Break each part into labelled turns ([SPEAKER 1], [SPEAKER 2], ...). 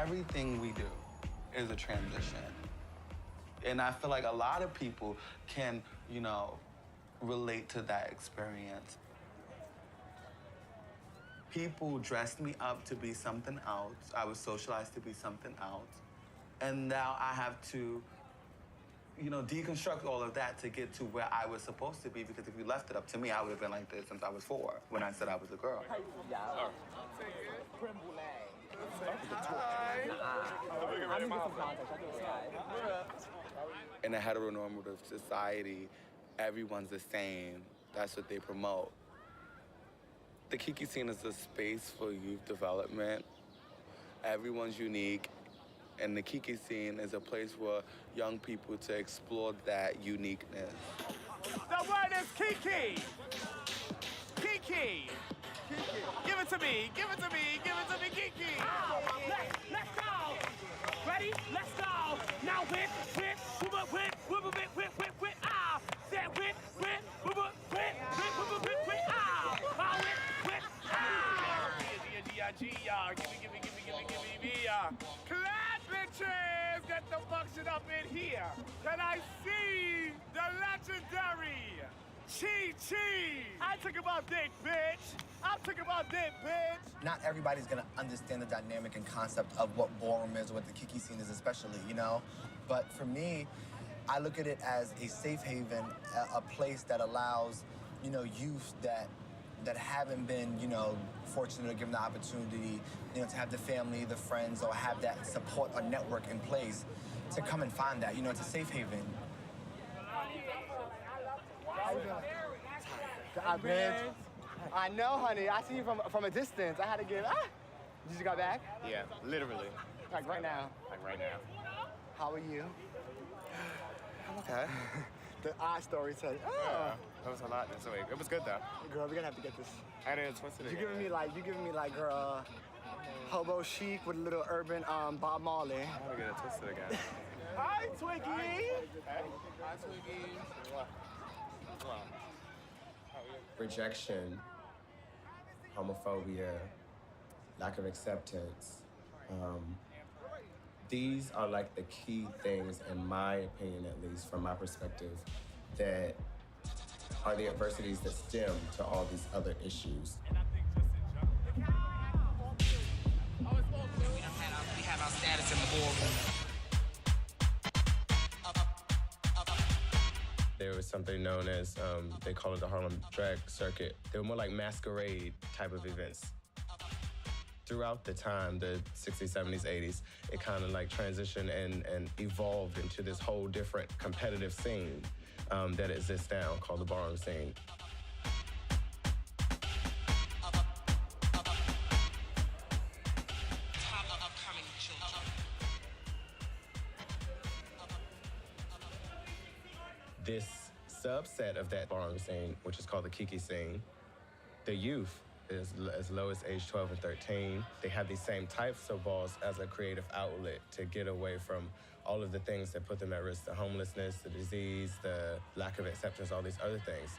[SPEAKER 1] Everything we do is a transition. And I feel like a lot of people can, you know, relate to that experience. People dressed me up to be something else. I was socialized to be something else. And now I have to, you know, deconstruct all of that to get to where I was supposed to be, because if you left it up to me, I would have been like this since I was 4 when I said I was a girl. In a heteronormative society, everyone's the same. That's what they promote. The Kiki scene is a space for youth development. Everyone's unique. And the Kiki scene is a place for young people to explore that uniqueness.
[SPEAKER 2] The word is Kiki! Kiki! Give it to me, give it to me, give it to me, Kiki! Let's go! Ready? Let's go! Now whip, whip, whip, whip, whip, whip, whip, whip, whip, ah! Say whip, whip, whip, whip, whip, whip, whip, whip, ah! Whip, whip, ah! Give me, clap, bitches! Get the function up in here! Can I see the legendary Chi? I took about dick, bitch! I took about dick, bitch!
[SPEAKER 3] Not everybody's gonna understand the dynamic and concept of what ballroom is or what the Kiki scene is especially, you know? But for me, I look at it as a safe haven, a place that allows, you know, youth that haven't been, you know, fortunate or given the opportunity, you know, to have the family, the friends, or have that support or network in place to come and find that. You know, it's a safe haven.
[SPEAKER 4] I know, honey. I see you from a distance. I had to get, You just got back?
[SPEAKER 5] Yeah, literally.
[SPEAKER 4] Like right now?
[SPEAKER 5] Like right now.
[SPEAKER 4] How are you?
[SPEAKER 5] I'm okay.
[SPEAKER 4] The eye story said,
[SPEAKER 5] Yeah, that was a lot this week. It was good though.
[SPEAKER 4] Girl, we're gonna have to get this.
[SPEAKER 5] I didn't twist it again.
[SPEAKER 4] You giving me like, girl, hobo chic with a little urban Bob Marley.
[SPEAKER 5] I want to get it twisted again.
[SPEAKER 4] Hi, Twiggy.
[SPEAKER 5] Hey. Hi, Twiggy. What?
[SPEAKER 6] Rejection, homophobia, lack of acceptance. These are like the key things, in my opinion, at least from my perspective, that are the adversities that stem to all these other issues.
[SPEAKER 7] We have our status in the boardroom.
[SPEAKER 6] There was something known as, they call it the Harlem Drag Circuit. They were more like masquerade type of events. Throughout the time, the 60s, 70s, 80s, it kind of like transitioned and evolved into this whole different competitive scene that exists now called the ballroom scene. This subset of that ballroom scene, which is called the Kiki scene, the youth is as low as age 12 and 13. They have these same types of balls as a creative outlet to get away from all of the things that put them at risk, the homelessness, the disease, the lack of acceptance, all these other things.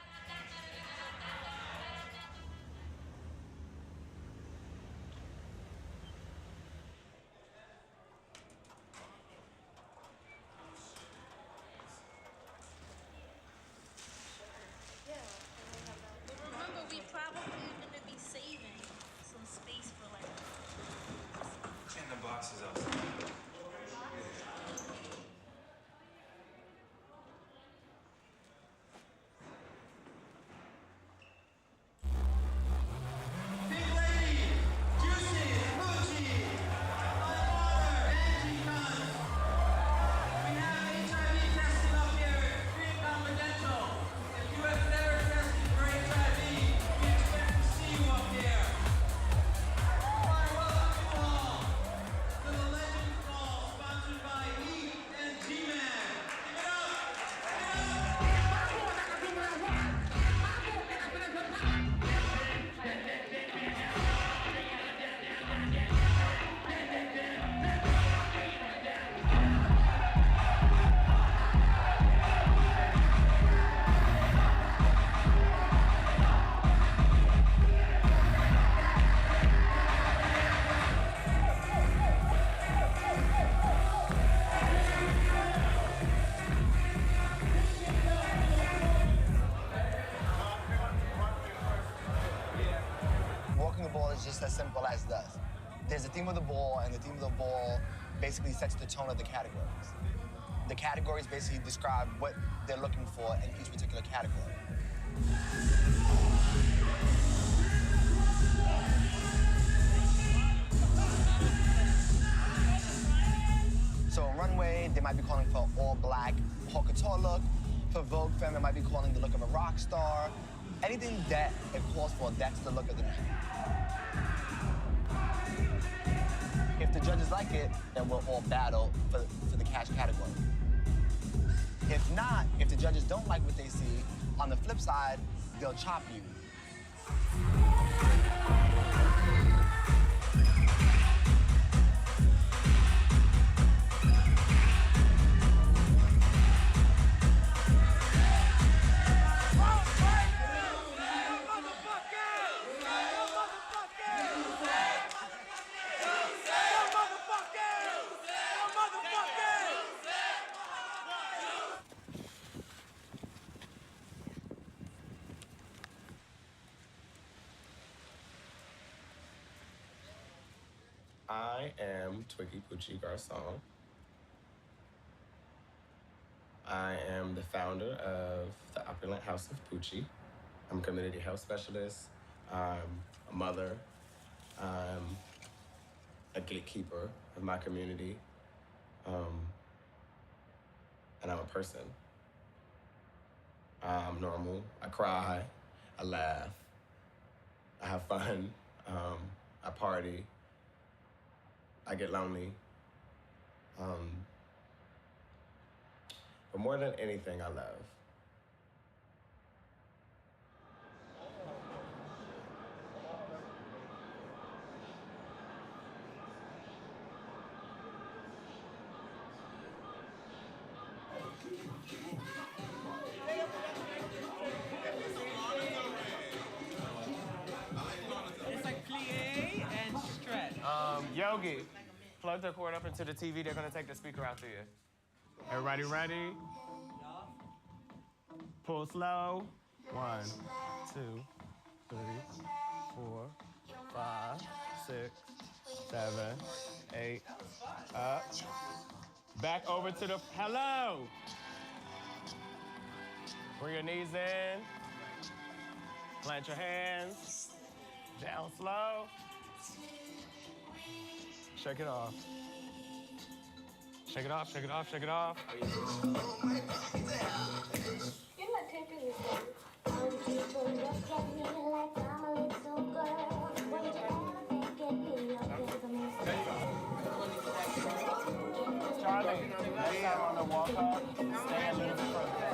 [SPEAKER 8] Remember, we probably gonna be saving some space for like.
[SPEAKER 9] And the boxes outside.
[SPEAKER 10] To the
[SPEAKER 3] walking the ball is just as simple as this. There's a theme of the ball, and the theme of the ball basically sets the tone of the categories. The categories basically describe what they're looking for in each particular category. So on runway, they might be calling for all black haute couture look. For Vogue Femme, it might be calling the look of a rock star. Anything that it calls for, that's the look of the night. If the judges like it, then we'll all battle for the cash category. If not, if the judges don't like what they see, on the flip side, they'll chop you.
[SPEAKER 6] I am Twiggy Pucci Garcon. I am the founder of the opulent House of Pucci. I'm a community health specialist. I'm a mother. I'm a gatekeeper of my community. And I'm a person. I'm normal. I cry. I laugh. I have fun. I party. I get lonely. But more than anything, I love.
[SPEAKER 2] It's like plie and stretch.
[SPEAKER 5] Yogi, plug the cord up into the TV. They're gonna take the speaker out to you. Everybody ready? Pull slow. 1, 2, 3, 4, 5, 6, 7, 8. Up. Back over to the, hello. Bring your knees in. Plant your hands. Down slow. Shake it off. Shake it off, shake it off, shake it off.
[SPEAKER 8] You're not taking this one. People look at me like I'm a little girl. When you ever think it be your
[SPEAKER 5] Charlie, next time on the walk up, stay a little further.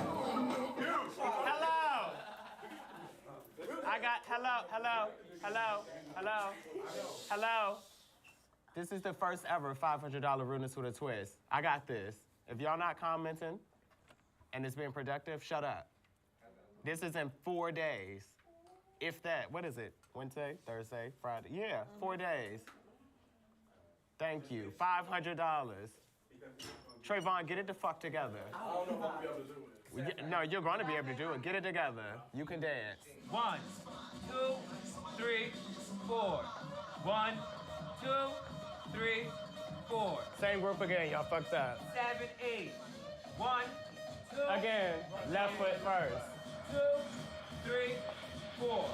[SPEAKER 5] Hello! I got, hello. This is the first ever $500 Rudeness with a Twist. I got this. If y'all not commenting and it's being productive, shut up. This is in 4 days. If that, what is it? Wednesday, Thursday, Friday? Yeah, 4 days. Thank you. $500. Trayvon, get it the fuck together.
[SPEAKER 10] I don't know if I'll be able to do it.
[SPEAKER 5] No, you're gonna be able to do it. Get it together. You can dance.
[SPEAKER 2] 1, 2, 3, 4. 1, 2, 3, 4.
[SPEAKER 5] Same group again, y'all fucked up.
[SPEAKER 2] 7, 8. 1, 2.
[SPEAKER 5] Again, left foot first.
[SPEAKER 2] 2, 3, 4.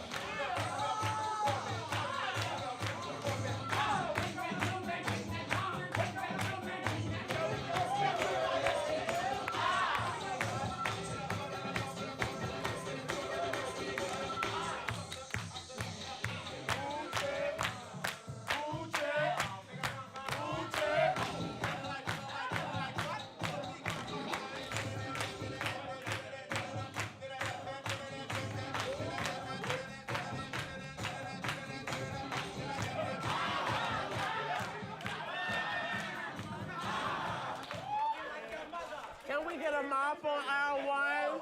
[SPEAKER 5] Can we get a mop on aisle 1?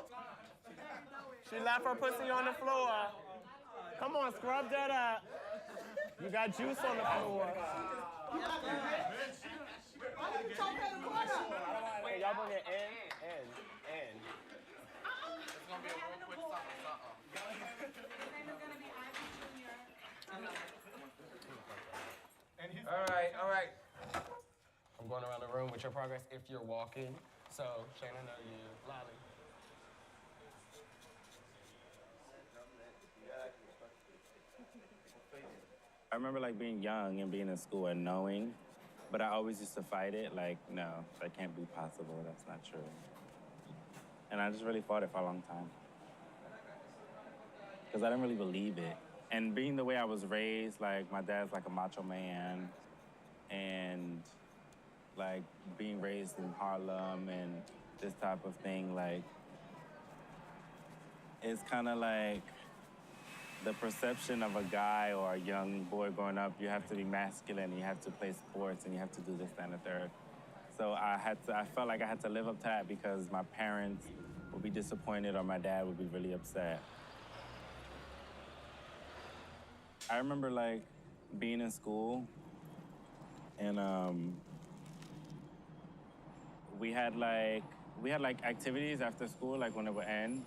[SPEAKER 5] She left her pussy on the floor. Come on, scrub that up. You got juice on the floor. Hey, y'all bring it in.
[SPEAKER 1] It's gonna be a real quick something.
[SPEAKER 11] His name is gonna be Ivy Jr.
[SPEAKER 5] all right. I'm going around the room with your progress if you're walking. So, Shane, I know you. Lolly.
[SPEAKER 9] I remember like being young and being in school and knowing, but I always used to fight it. Like, no, that can't be possible. That's not true. And I just really fought it for a long time. Because I didn't really believe it. And being the way I was raised, like my dad's like a macho man, and like being raised in Harlem and this type of thing, like, it's kind of like the perception of a guy or a young boy growing up, you have to be masculine, you have to play sports, and you have to do this, that, and the third. So I felt like I had to live up to that because my parents would be disappointed or my dad would be really upset. I remember like being in school and we had like activities after school, like when it would end,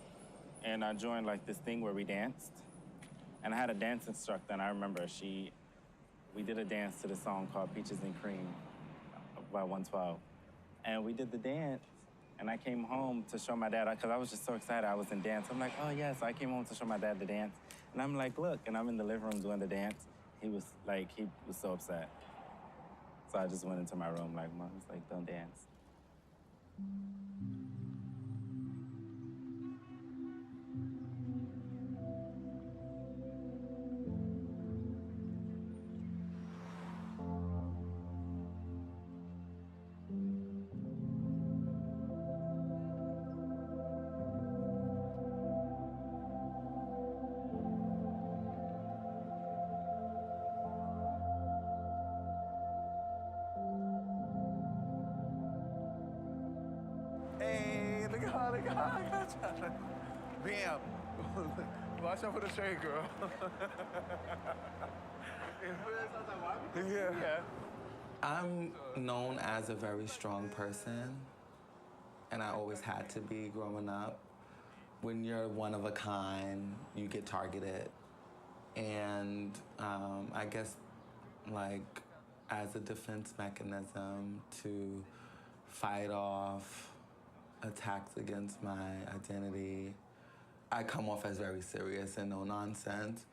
[SPEAKER 9] and I joined like this thing where we danced. And I had a dance instructor, and I remember we did a dance to the song called Peaches and Cream by 112. And we did the dance, and I came home to show my dad, because I was just so excited I was in dance. I'm like, oh yeah, so I came home to show my dad the dance. And I'm like, look, and I'm in the living room doing the dance. He was so upset. So I just went into my room like, Mom, he's like, don't dance.
[SPEAKER 1] Hey, look at her, look at her, look at her. Bam. Watch out for the shade, girl. Yeah. I'm known as a very strong person, and I always had to be growing up. When you're one of a kind, you get targeted. And I guess, like, as a defense mechanism to fight off attacks against my identity, I come off as very serious and no nonsense.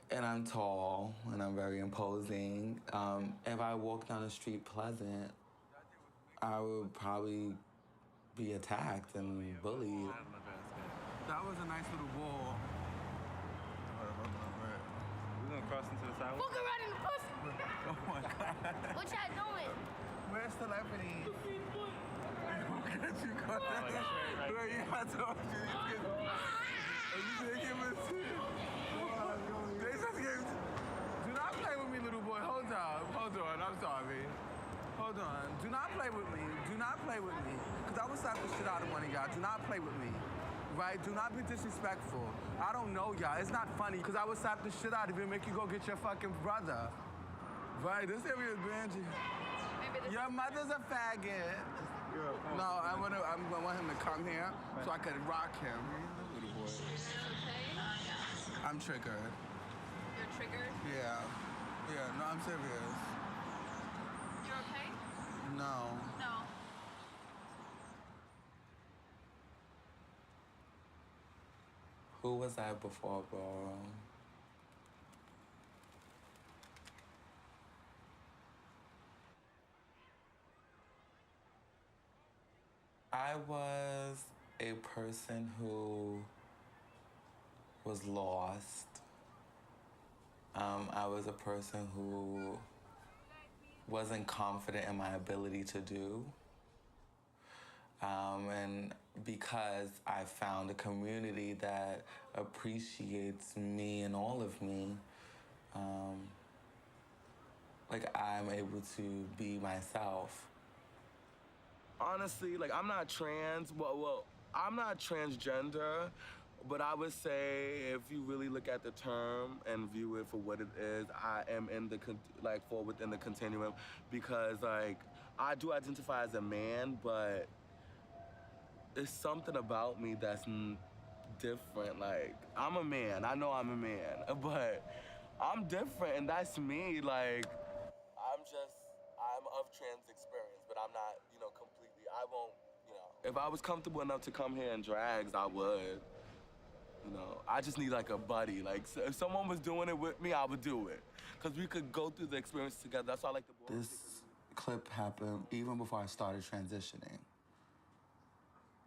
[SPEAKER 1] And I'm tall and I'm very imposing. If I walk down the street pleasant, I would probably be attacked and bullied.
[SPEAKER 11] That was a nice little wall.
[SPEAKER 9] We're gonna cross into the sidewalk.
[SPEAKER 8] Fuck around in the pussy.
[SPEAKER 11] Oh my God.
[SPEAKER 8] What y'all doing?
[SPEAKER 11] Where's celebrities? Get you caught
[SPEAKER 9] Oh, like
[SPEAKER 11] that.
[SPEAKER 9] straight right
[SPEAKER 11] Where you had to you didn't give us They just gave. Do not play with me, little boy. Hold on. I'm sorry. Hold on. Do not play with me. Do not play with me. Because I will slap the shit out of one of y'all. Do not play with me. Right? Do not be disrespectful. I don't know y'all. It's not funny because I would slap the shit out of you and make you go get your fucking brother. Right? This area is Benji. Your mother's a faggot. No, I want him to come here so I could rock him. Little boy.
[SPEAKER 8] Okay.
[SPEAKER 11] I'm triggered.
[SPEAKER 8] You're triggered?
[SPEAKER 11] Yeah. Yeah, no, I'm serious.
[SPEAKER 8] You're okay?
[SPEAKER 11] No.
[SPEAKER 8] No.
[SPEAKER 1] Who was I before Ballroom? I was a person who was lost. I was a person who wasn't confident in my ability to do. And because I found a community that appreciates me and all of me, like I'm able to be myself. Honestly, like I'm not trans, well, I'm not transgender, but I would say if you really look at the term and view it for what it is, I am in the, fall within the continuum because like, I do identify as a man, but there's something about me that's different. Like, I'm a man, I know I'm a man, but I'm different and that's me, like, I'm I'm of trans experience, but I'm not, completely. I won't, If I was comfortable enough to come here in drags, I would. I just need like a buddy. Like, so if someone was doing it with me, I would do it. Because we could go through the experience together. That's why I like the boys.
[SPEAKER 12] This clip happened even before I started transitioning.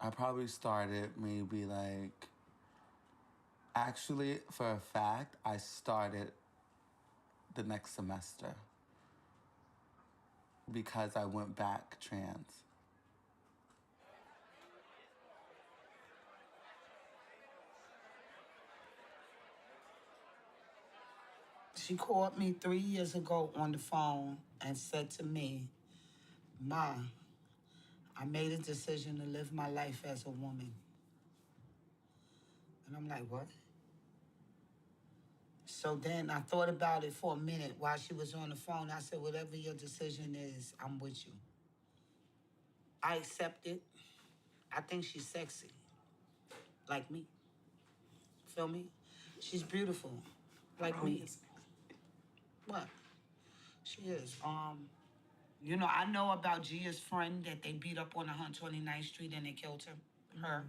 [SPEAKER 12] I probably started maybe like, actually, for a fact, I started the next semester because I went back trans.
[SPEAKER 13] She called me 3 years ago on the phone and said to me, "Ma, I made a decision to live my life as a woman." And I'm like, what? So then I thought about it for a minute while she was on the phone. I said, whatever your decision is, I'm with you. I accept it. I think she's sexy. Like me. Feel me? She's beautiful. Like me. What? She is. I know about Gia's friend that they beat up on 129th Street and they killed her.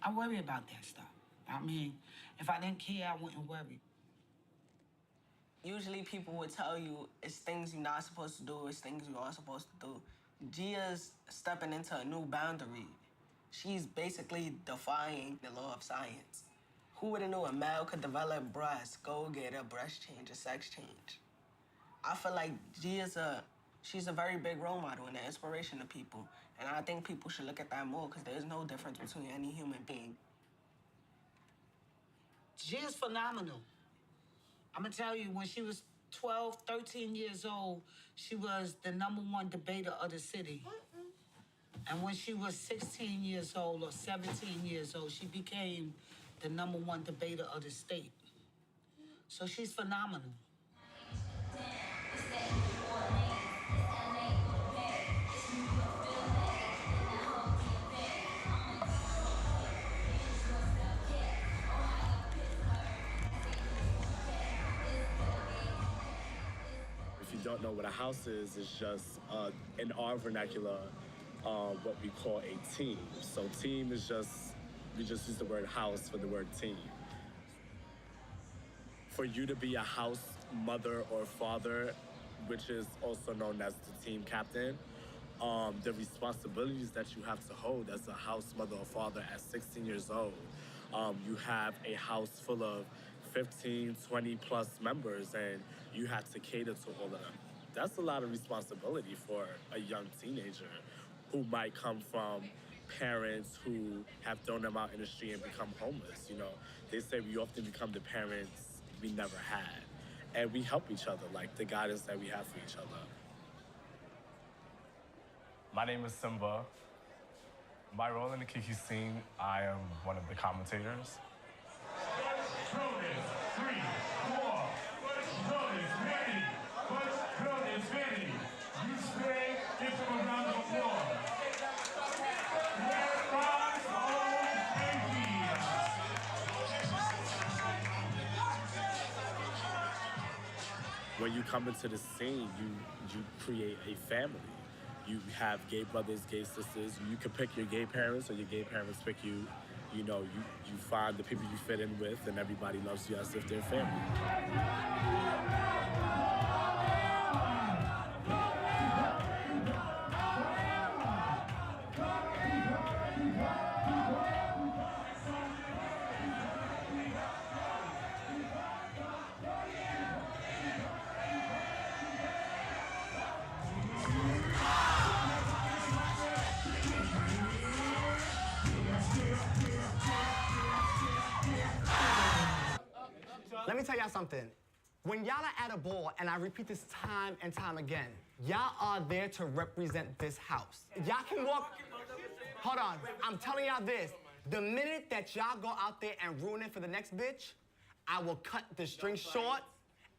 [SPEAKER 13] I worry about that stuff. I mean, if I didn't care, I wouldn't worry.
[SPEAKER 14] Usually people would tell you it's things you're not supposed to do, it's things you are supposed to do. Gia's stepping into a new boundary. She's basically defying the law of science. Who would have known a male could develop breasts, go get a breast change, a sex change? I feel like she's a very big role model and an inspiration to people. And I think people should look at that more because there's no difference between any human being.
[SPEAKER 13] Gia's phenomenal. I'm gonna tell you, when she was 12, 13 years old, she was the #1 debater of the city. And when she was 16 years old or 17 years old, she became the #1 debater of the state. So she's phenomenal.
[SPEAKER 6] If you don't know what a house is, it's just, in our vernacular, what we call a team. So team is we just use the word house for the word team. For you to be a house mother or father, which is also known as the team captain, the responsibilities that you have to hold as a house mother or father at 16 years old. You have a house full of 15, 20 plus members, and you have to cater to all of them. That's a lot of responsibility for a young teenager who might come from parents who have thrown them out in the street and become homeless. They say we often become the parents we never had. And we help each other, like the guidance that we have for each other.
[SPEAKER 15] My name is Simba. My role in the Kiki scene, I am one of the commentators.
[SPEAKER 6] When you come into the scene, you create a family. You have gay brothers, gay sisters. You can pick your gay parents, or your gay parents pick you. You find the people you fit in with, and everybody loves you as if they're family.
[SPEAKER 4] Let me tell y'all something. When y'all are at a ball, and I repeat this time and time again, y'all are there to represent this house. Y'all can walk... Hold on. I'm telling y'all this. The minute that y'all go out there and ruin it for the next bitch, I will cut the string short,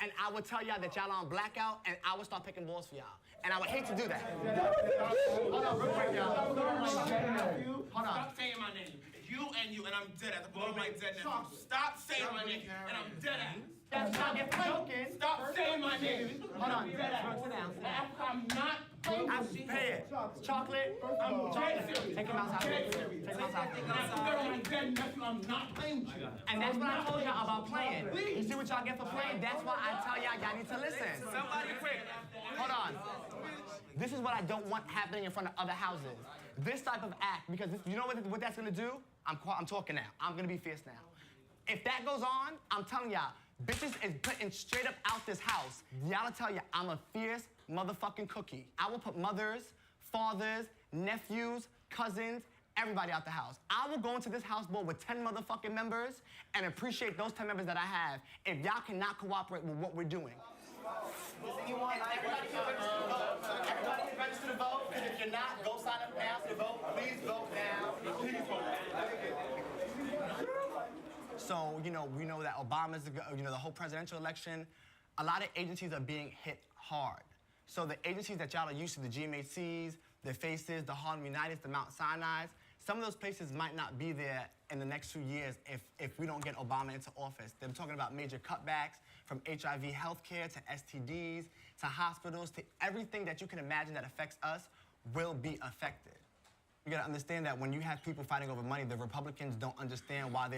[SPEAKER 4] and I will tell y'all that y'all on blackout, and I will start picking balls for y'all. And I would hate to do that. Hold on, real quick, y'all. Hold on.
[SPEAKER 2] Stop saying my name. You, and I'm dead at the bottom of my dead now. Stop saying my name, and I'm dead at.
[SPEAKER 4] That's not get for joking.
[SPEAKER 2] Stop saying my name.
[SPEAKER 4] Hold on. Sit down.
[SPEAKER 2] I'm not.
[SPEAKER 4] Pay it. Chocolate. Chocolate. Take him outside. Take him outside.
[SPEAKER 2] I'm not playing with you.
[SPEAKER 4] And that's what I told y'all about playing. You see what y'all get for playing? That's why I tell y'all need to listen.
[SPEAKER 2] Somebody quick.
[SPEAKER 4] Hold on. This is what I don't want happening in front of other houses. This type of act, because you know what that's gonna do? I'm talking now. I'm gonna be fierce now. If that goes on, I'm telling y'all, bitches is putting straight up out this house. Y'all tell you I'm a fierce motherfucking cookie. I will put mothers, fathers, nephews, cousins, everybody out the house. I will go into this house board with 10 motherfucking members and appreciate those 10 members that I have if y'all cannot cooperate with what we're doing. Everybody can register to vote, because if you're not, go sign up now to vote. Please vote now. Please vote now. So, we know that Obama's, the whole presidential election, a lot of agencies are being hit hard. So the agencies that y'all are used to, the GMHCs, the FACES, the Harlem Uniteds, the Mount Sinai's, some of those places might not be there in the next few years if we don't get Obama into office. They're talking about major cutbacks from HIV healthcare to STDs to hospitals to everything that you can imagine that affects us will be affected. You gotta understand that when you have people fighting over money, the Republicans don't understand why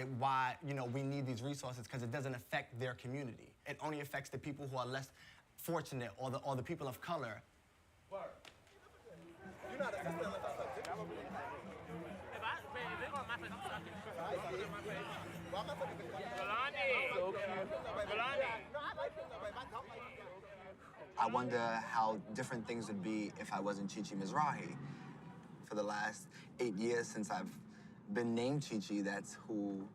[SPEAKER 4] we need these resources, because it doesn't affect their community. It only affects the people who are less fortunate or the people of color.
[SPEAKER 3] I wonder how different things would be if I wasn't Chichi Mizrahi. For the last 8 years since I've been named Chichi, that's who,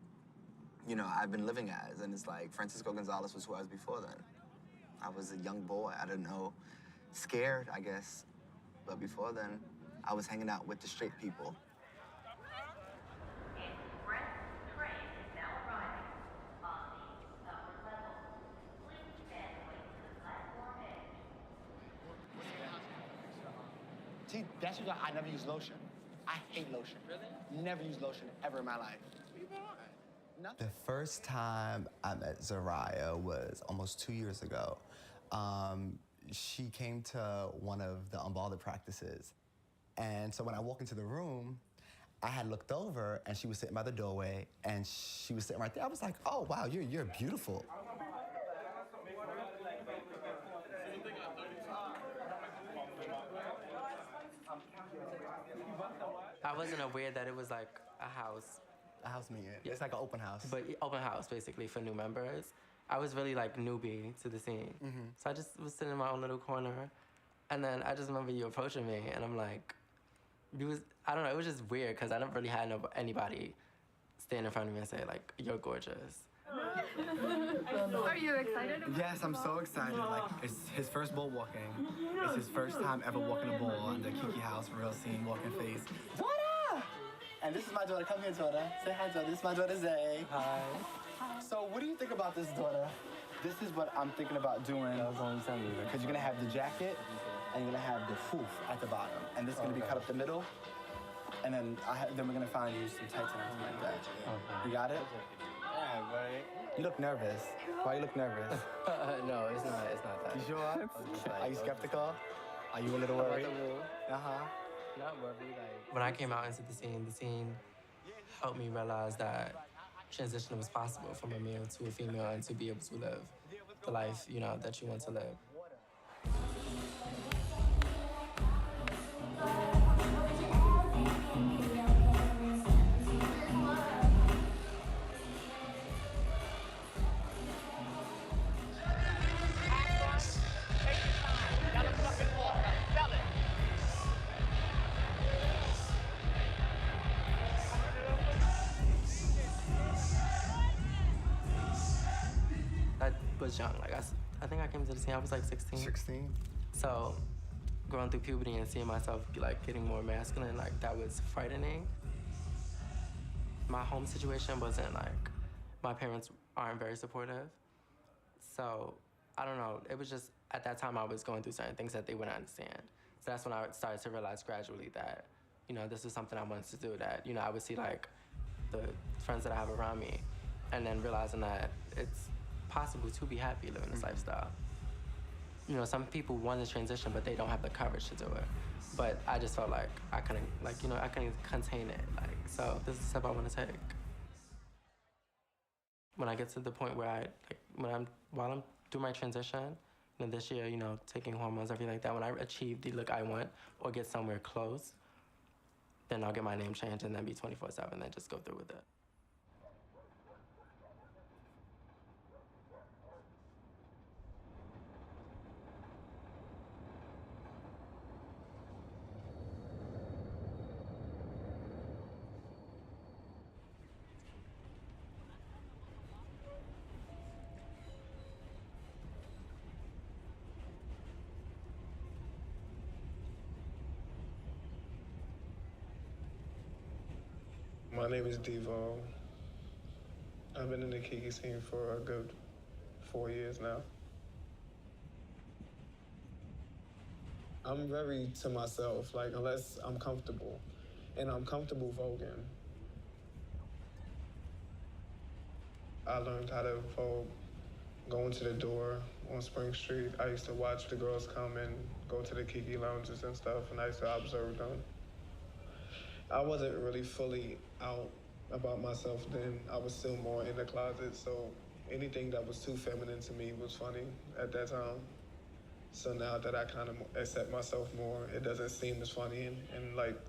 [SPEAKER 3] I've been living as. And it's like Francisco Gonzalez was who I was before then. I was a young boy, I don't know, scared, I guess. But before then, I was hanging out with the straight people.
[SPEAKER 4] See, that's why I never use lotion. I hate lotion. Really? Never use lotion ever in my life. Nothing.
[SPEAKER 16] The first time I met Zariah was almost 2 years ago. She came to one of the Umballa practices. And so when I walked into the room, I had looked over and she was sitting by the doorway and she was sitting right there. I was like, oh, wow, you're beautiful.
[SPEAKER 17] I wasn't aware that it was like a house.
[SPEAKER 16] A house meeting. Yeah. It's like an open house.
[SPEAKER 17] But open house, basically, for new members. I was really like newbie to the scene.
[SPEAKER 16] Mm-hmm.
[SPEAKER 17] So I just was sitting in my own little corner. And then I just remember you approaching me and I'm like, I don't know, it was just weird because I never really had anybody stand in front of me and say like, you're gorgeous.
[SPEAKER 18] Are you excited?
[SPEAKER 3] Yes, I'm so excited. Like, it's his first bull walking. It's his first time ever walking a bull in the Kiki house, real scene, walking face.
[SPEAKER 4] Daughter! And this is my daughter. Come here, daughter. Say hi, daughter. This is my daughter, Zay.
[SPEAKER 17] Hi.
[SPEAKER 4] So what do you think about this, daughter? This is what I'm thinking about doing. Because you're going to have the jacket and you're going to have the foof at the bottom. And this is going to be cut up the middle. And then then we're going to find you some tights and everything like that. Okay. You got it?
[SPEAKER 17] Yeah, buddy.
[SPEAKER 4] You look nervous. Why you look nervous?
[SPEAKER 17] No, it's not that.
[SPEAKER 4] You sure? Are you skeptical? Are you a little worried?
[SPEAKER 17] Uh-huh. Not worried. When I came out into the scene helped me realize that transition was possible from a male to a female and to be able to live the life, that you want to live. I was young. I think I came to the scene, I was like 16.
[SPEAKER 4] 16?
[SPEAKER 17] So going through puberty and seeing myself getting more masculine, that was frightening. My home situation wasn't my parents aren't very supportive. So I don't know, it was just, at that time I was going through certain things that they wouldn't understand. So that's when I started to realize gradually that, this is something I wanted to do, that, I would see the friends that I have around me and then realizing that it's possible to be happy living this lifestyle. You know, some people want to transition, but they don't have the courage to do it. But I just felt like I couldn't, like, you know, I couldn't contain it. Like, so this is the step I want to take. When I get to the point where while I'm doing my transition, and this year, you know, taking hormones, everything like that, when I achieve the look I want or get somewhere close, then I'll get my name changed and then be 24/7 and just go through with it.
[SPEAKER 11] My name is Devo. I've been in the Kiki scene for a good 4 years now. I'm very to myself, like, unless I'm comfortable. And I'm comfortable voguing. I learned how to vogue going to the door on Spring Street. I used to watch the girls come and go to the Kiki lounges and stuff, and I used to observe them. I wasn't really fully out about myself then. I was still more in the closet, so anything that was too feminine to me was funny at that time. So now that I kind of accept myself more, it doesn't seem as funny. And like,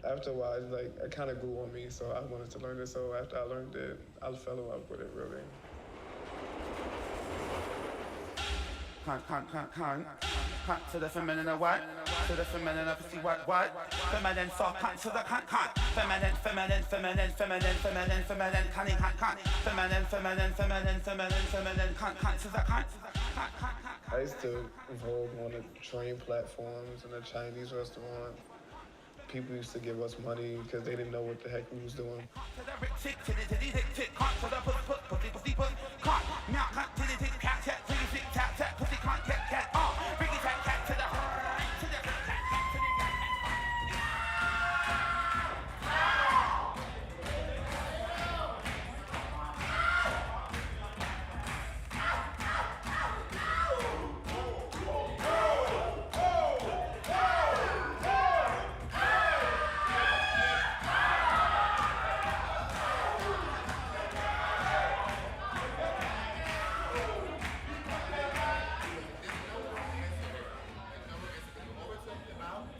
[SPEAKER 11] after a while, like, it kind of grew on me, so I wanted to learn it. So after I learned it, I fell in love with it, really.
[SPEAKER 19] Cunt to the feminine of what? To the feminine of pussy what? Feminine soft cunt to the cunt. Feminine, cunning cunt. Feminine, cunt to the cunt.
[SPEAKER 11] I used to vogue on the train platforms in a Chinese restaurant. People used to give us money because they didn't know what the heck we was doing.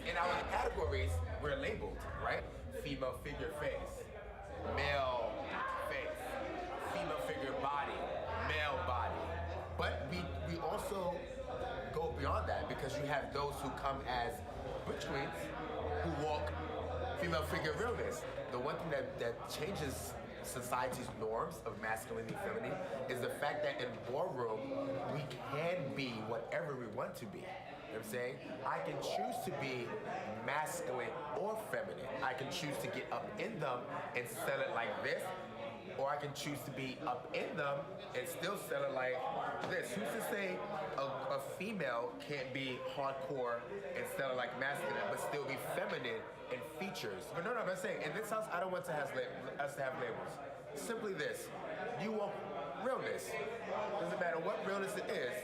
[SPEAKER 20] In our categories, we're labeled, right? Female figure face, male face, female figure body, male body. But we also go beyond that because you have those who come as butch queens who walk female figure realness. The one thing that changes society's norms of masculinity and femininity is the fact that in ballroom, we can be whatever we want to be. You know what I'm saying? I can choose to be masculine or feminine. I can choose to get up in them and sell it like this, or I can choose to be up in them and still sell it like this. Who's to say a female can't be hardcore and sell it like masculine, but still be feminine in features? But no, I'm not saying, in this house, I don't want us to have labels. Simply this, you want realness. Doesn't matter what realness it is,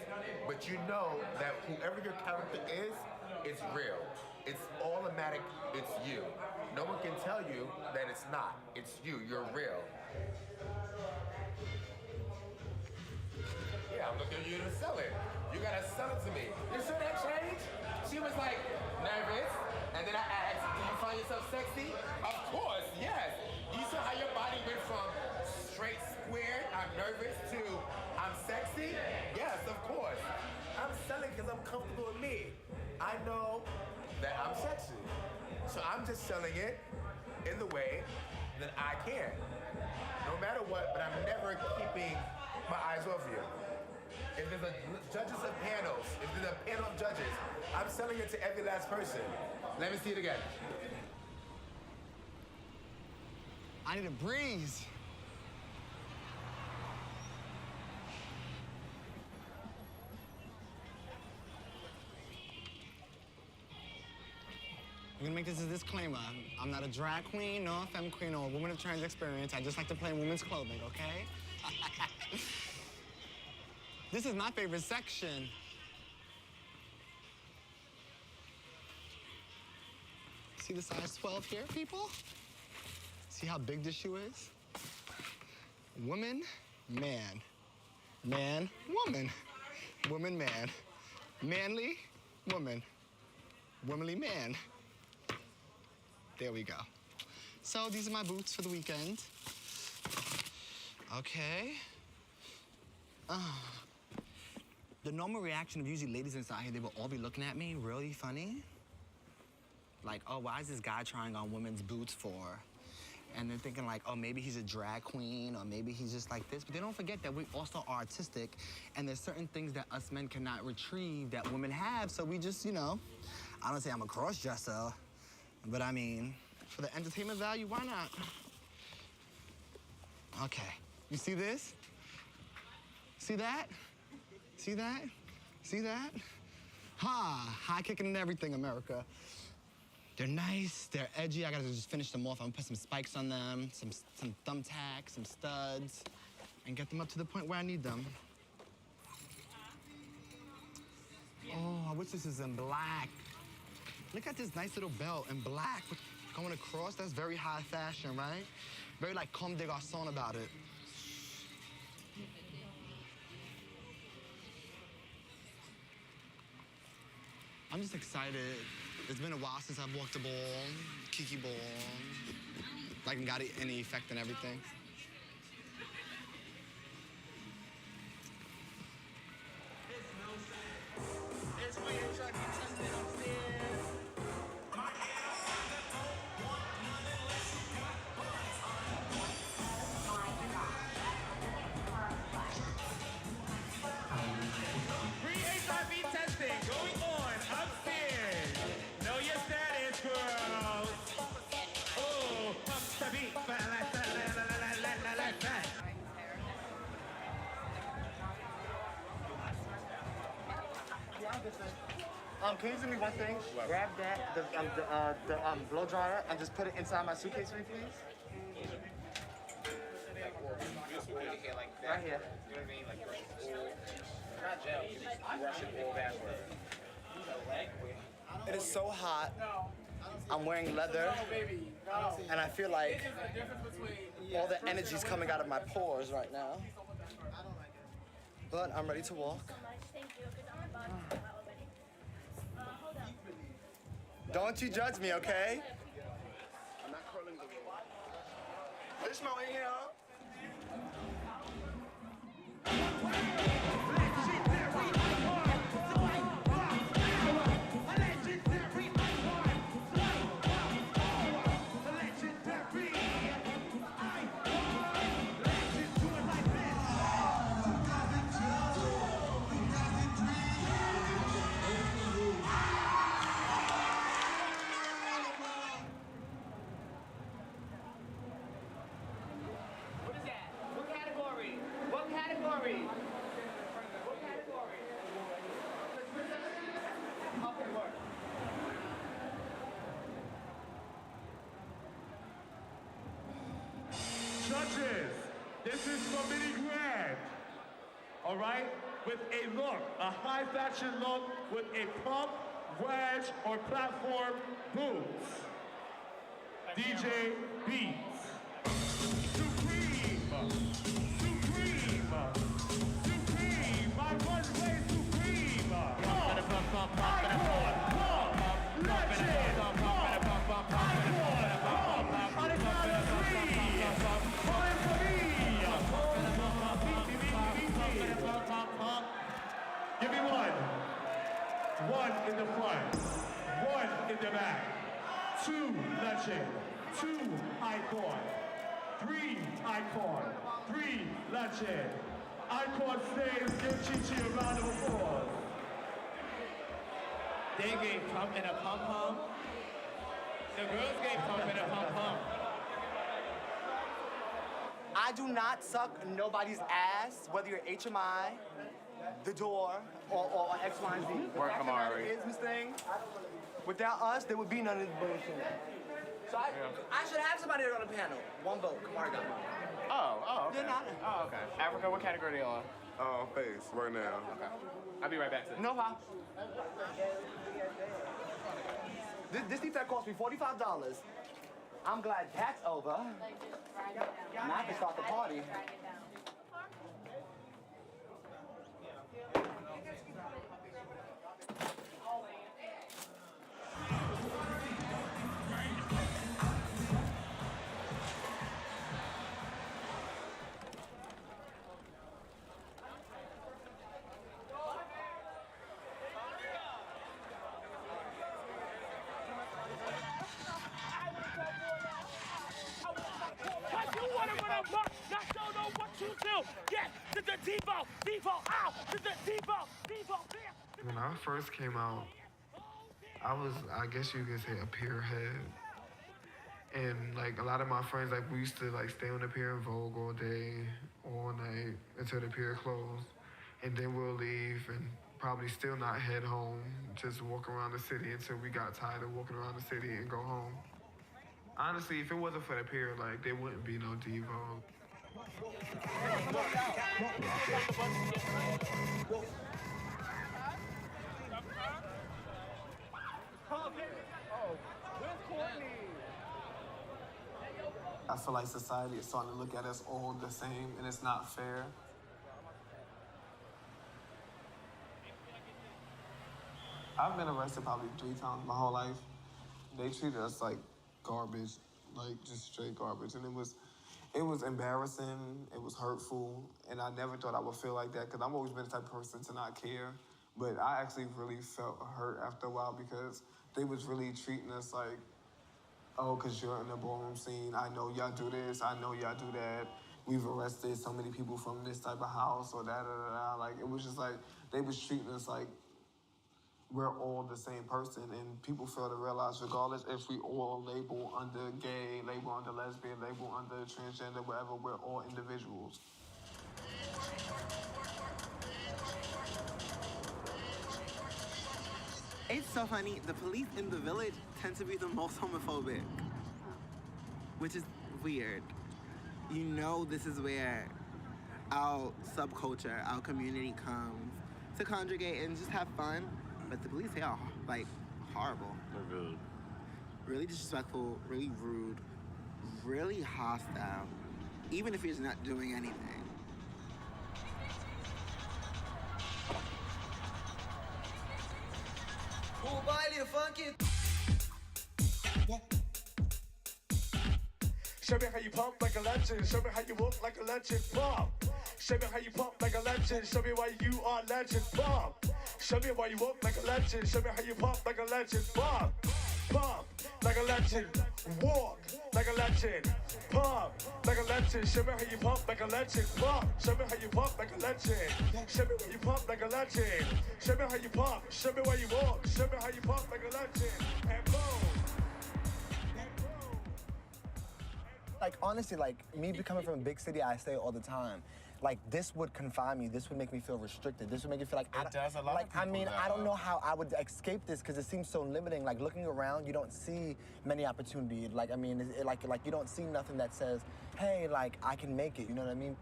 [SPEAKER 20] but you know that whoever your character is real. It's automatic, it's you. No one can tell you that it's not. It's you, you're real. Yeah, I'm looking at you to sell it. You gotta sell it to me. You saw that change? She was like nervous, and then I asked, do you find yourself sexy? Of course, yes. You saw how your body went from straight squared, I'm nervous, to I'm sexy? Yes, of course. I'm selling because I'm comfortable with me. I know that I'm sexy. So I'm just selling it in the way that I can. No matter what, but I'm never keeping my eyes off you. If there's judges of panels, if there's a panel of judges, I'm selling it to every last person. Let me see it again.
[SPEAKER 4] I need a breeze. I'm gonna make this a disclaimer. I'm not a drag queen, nor a femme queen, or a woman of trans experience. I just like to play in women's clothing, okay? This is my favorite section. See the size 12 here, people? See how big this shoe is? Woman, man. Man, woman. Woman, man. Manly, woman. Womanly, man. There we go. So these are my boots for the weekend. Okay. The normal reaction of usually ladies inside here, they will all be looking at me really funny. Like, oh, why is this guy trying on women's boots for? And they're thinking like, oh, maybe he's a drag queen or maybe he's just like this. But they don't forget that we also are artistic and there's certain things that us men cannot retrieve that women have. So we just, you know, I don't say I'm a cross-dresser, but I mean, for the entertainment value, why not? Okay, you see this? See that? See that? See that? Ha, high kicking and everything, America. They're nice, they're edgy. I gotta just finish them off. I'm gonna put some spikes on them, some thumbtacks, some studs, and get them up to the point where I need them. Oh, I wish this is in black. Look at this nice little belt in black going across. That's very high fashion, right? Very like Comme des Garçons about it. I'm just excited. It's been a while since I've walked a ball, Kiki ball, like got any effect and everything.
[SPEAKER 2] Pre-HIV testing going on upstairs. Know your status, girls. Oh, pump the beat.
[SPEAKER 4] Can you do me one thing? Grab that, the blow dryer, and just put it inside my suitcase for me, please. Right here.
[SPEAKER 20] You know what I mean? Like, not gel, you brush it all backward.
[SPEAKER 4] It is so hot. I'm wearing leather, and I feel like all the energy is coming out of my pores right now. But I'm ready to walk. Don't you judge me, okay? I'm not curling the wall. This my way here.
[SPEAKER 2] What is that? What category? What category? What category? Okay, work.
[SPEAKER 10] Judges, this is for Mini Grand. All right? With a look, a high fashion look with a pump, wedge, or platform boots. DJ Beats. Supreme. Supreme. Supreme. My runway Supreme. Icon. Legend. On the count of three. Calling for me. Give me one. One in the front. One in the back. Two legend. Two icon. Three icon. Three legend. Icon stays. Give Chi-Chi a round of applause. They gave pump and a pom-pom. The girls gave pump and a pom-pom.
[SPEAKER 4] I do not suck nobody's ass, whether you're HMI, The Door, or X, Y, and Z.
[SPEAKER 20] Work, Amari.
[SPEAKER 4] Is this thing. Without us, there would be none of this bullshit. So I should have somebody on the panel. One vote. Kamari got it.
[SPEAKER 20] Oh, okay.
[SPEAKER 4] They're not.
[SPEAKER 20] Oh, okay. Africa, what category are they on?
[SPEAKER 11] face right now.
[SPEAKER 5] Okay. I'll be right back.
[SPEAKER 4] No problem. This t-shirt cost me $45. I'm glad that's over. Now I can start the party.
[SPEAKER 2] What you wanna run up, not show know what you do. Yes, the default, out, the default.
[SPEAKER 21] When I first came out, I guess you could say a peer head. And like a lot of my friends, like we used to like stay on the pier in Vogue all day, all night until the pier closed. And then we'll leave and probably still not head home, just walk around the city until we got tired of walking around the city and go home. Honestly, if it wasn't for the pier, like there wouldn't be no Devo. I feel like society is starting to look at us all the same, and it's not fair. I've been arrested probably 3 times my whole life. They treated us like garbage, like just straight garbage, and it was embarrassing, it was hurtful, and I never thought I would feel like that because I've always been the type of person to not care. But I actually really felt hurt after a while because they was really treating us like, oh, because you're in the ballroom scene, I know y'all do this, I know y'all do that. We've arrested so many people from this type of house or da-da-da-da. Like, it was just like, they was treating us like we're all the same person, and people fail to realize regardless if we all label under gay, label under lesbian, label under transgender, whatever, we're all individuals.
[SPEAKER 22] It's so funny, the police in the village tend to be the most homophobic, which is weird. You know this is where our subculture, our community comes to congregate and just have fun, but the police here are, like, horrible.
[SPEAKER 9] They're rude.
[SPEAKER 22] Really disrespectful, really rude, really hostile, even if you're not doing anything.
[SPEAKER 23] O baile funk.
[SPEAKER 10] Show me how you pump like a legend. Show me how you walk like a legend. Pump. Show me how you pump like a legend. Show me why you are legend. Pump. Show me why you walk like a legend. Show me how you pump like a legend. Pump. Pump like a legend. Walk like a legend. Pump like a legend. Show me how you pump like a legend. Pump. Show me how you pump like a legend. Show me how you pump like a legend. Show me how you pump. Show me why you walk. Show me how you pump like a legend. And boom.
[SPEAKER 3] Like, honestly, like, me becoming from a big city, I say all the time, like, this would confine me. This would make me feel restricted. This would make me feel like
[SPEAKER 6] It does a lot
[SPEAKER 3] like,
[SPEAKER 6] of people
[SPEAKER 3] I mean,
[SPEAKER 6] now.
[SPEAKER 3] I don't know how I would escape this because it seems so limiting. Like, looking around, you don't see many opportunities. Like, I mean, like you don't see nothing that says, hey, like, I can make it. You know what I mean?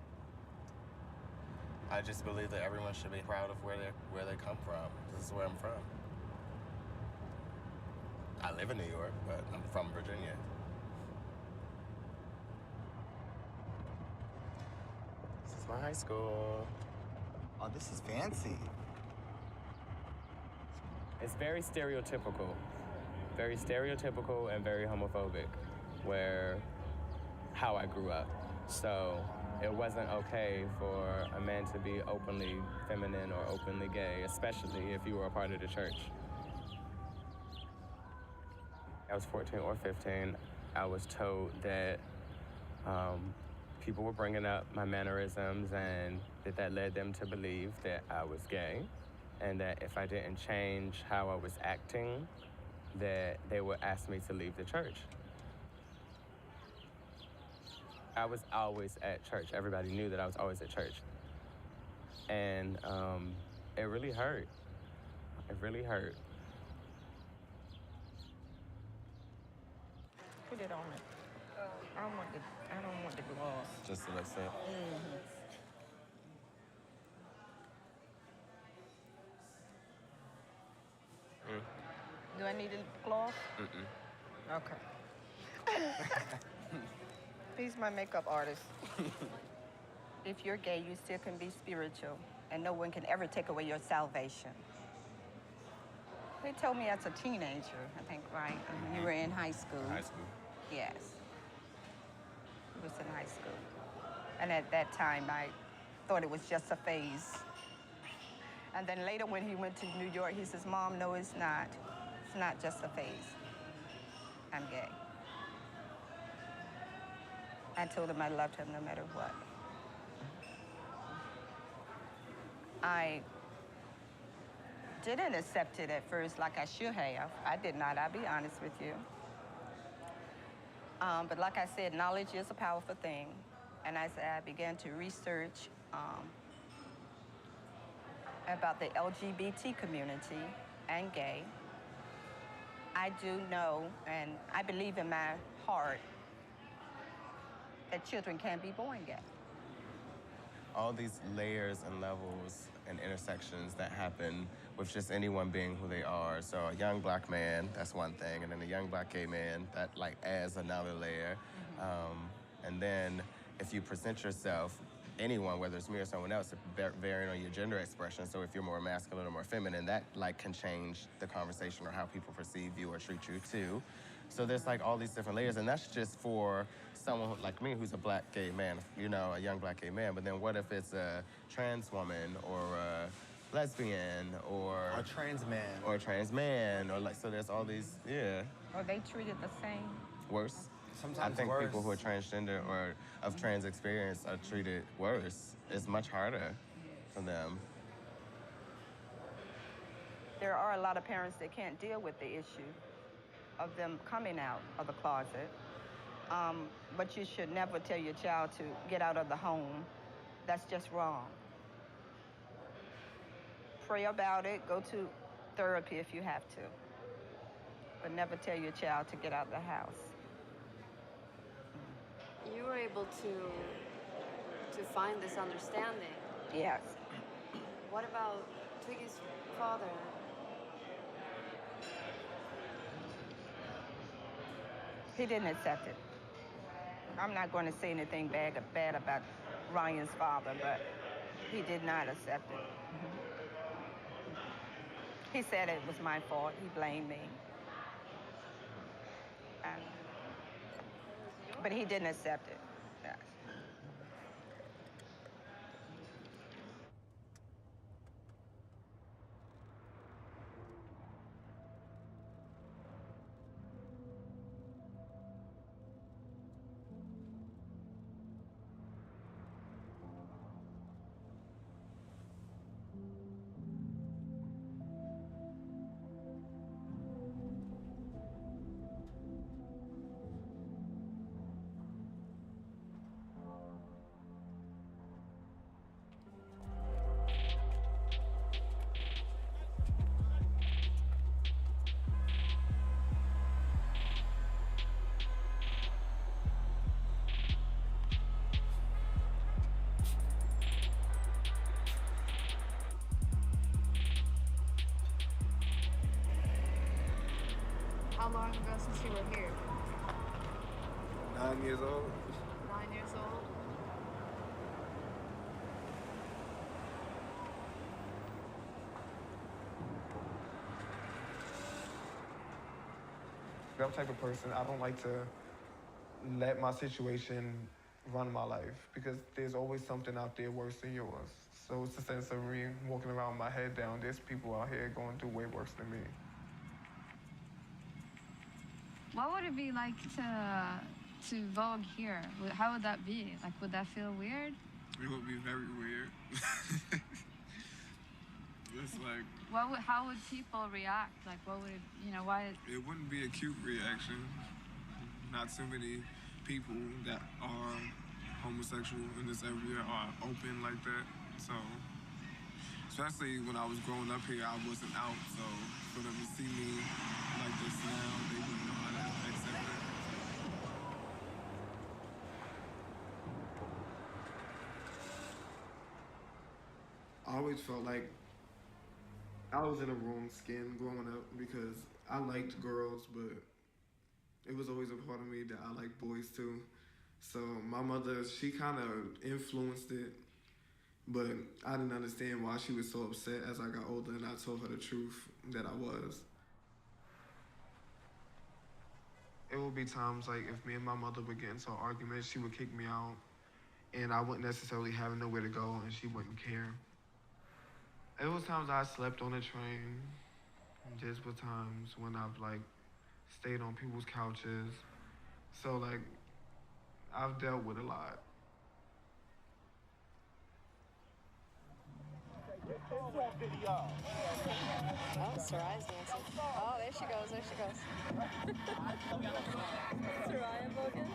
[SPEAKER 6] I just believe that everyone should be proud of where they come from. This is where I'm from. I live in New York, but I'm from Virginia. This is my high school.
[SPEAKER 3] Oh, this is fancy.
[SPEAKER 5] It's very stereotypical and very homophobic, where how I grew up. So it wasn't okay for a man to be openly feminine or openly gay, especially if you were a part of the church. I was 14 or 15. I was told that people were bringing up my mannerisms and that led them to believe that I was gay, and that if I didn't change how I was acting, that they would ask me to leave the church. I was always at church. Everybody knew that I was always at church. And it really hurt. It really hurt.
[SPEAKER 24] Put it on it. I don't want the gloss.
[SPEAKER 6] Just to listen.
[SPEAKER 1] I needed gloss? Okay. He's my makeup artist. If you're gay, you still can be spiritual, and no one can ever take away your salvation. They told me as a teenager, I think, right? You were in high school.
[SPEAKER 6] High school.
[SPEAKER 1] Yes. He was in high school. And at that time, I thought it was just a phase. And then later when he went to New York, he says, Mom, no, it's not. It's not just a phase. I'm gay. I told him I loved him no matter what. I didn't accept it at first like I should have. I did not, I'll be honest with you. But like I said, knowledge is a powerful thing. And as I began to research about the LGBT community and gay, I do know, and I believe in my heart, that children can be born gay.
[SPEAKER 6] All these layers and levels and intersections that happen with just anyone being who they are. So a young black man, that's one thing, and then a young black gay man, that like adds another layer. And then if you present yourself, anyone, whether it's me or someone else, varying on your gender expression, so if you're more masculine or more feminine, that like can change the conversation or how people perceive you or treat you too. So there's like all these different layers, and that's just for someone like me who's a black gay man, you know, a young black gay man. But then what if it's a trans woman or a lesbian or
[SPEAKER 4] a trans man.
[SPEAKER 6] Or a trans man, or like, so there's all these, yeah.
[SPEAKER 1] Are they treated the same?
[SPEAKER 6] Worse.
[SPEAKER 4] Sometimes
[SPEAKER 6] I think
[SPEAKER 4] worse.
[SPEAKER 6] people who are transgender or of trans experience are treated worse. It's much harder for them.
[SPEAKER 1] There are a lot of parents that can't deal with the issue of them coming out of the closet. But you should never tell your child to get out of the home. That's just wrong. Pray about it, go to therapy if you have to. But never tell your child to get out of the house.
[SPEAKER 18] You were able to find this understanding.
[SPEAKER 1] Yes.
[SPEAKER 18] What about Twiggy's father?
[SPEAKER 1] He didn't accept it. I'm not going to say anything bad about Ryan's father, but he did not accept it. He said it was my fault. He blamed me. But he didn't accept it. Yes.
[SPEAKER 18] How long ago since you were here?
[SPEAKER 21] 9 years old.
[SPEAKER 18] 9 years old?
[SPEAKER 21] I'm the type of person, I don't like to let my situation run my life because there's always something out there worse than yours. So it's a sense of me walking around with my head down. There's people out here going through way worse than me.
[SPEAKER 18] What would it be like to Vogue here? How would that be? Like, would that feel weird?
[SPEAKER 11] It would be very weird. It's like...
[SPEAKER 18] How would people react? Like, what would it, why?
[SPEAKER 11] It wouldn't be a cute reaction. Not too many people that are homosexual in this area are open like that. So, especially when I was growing up here, I wasn't out. So, for them to see me like this now, they wouldn't know how to accept it. I always felt like
[SPEAKER 21] I was in the wrong skin growing up because I liked girls, but it was always a part of me that I liked boys too. So my mother, she kind of influenced it, but I didn't understand why she was so upset as I got older, and I told her the truth that I was. It would be times like if me and my mother would get into an argument, she would kick me out, and I wouldn't necessarily have nowhere to go, and she wouldn't care. It was times I slept on the train. Just was times when I've like stayed on people's couches. So like I've dealt with a lot.
[SPEAKER 7] Oh, Soraya dancing. Oh, there she goes, there she goes. Soraya Bogan.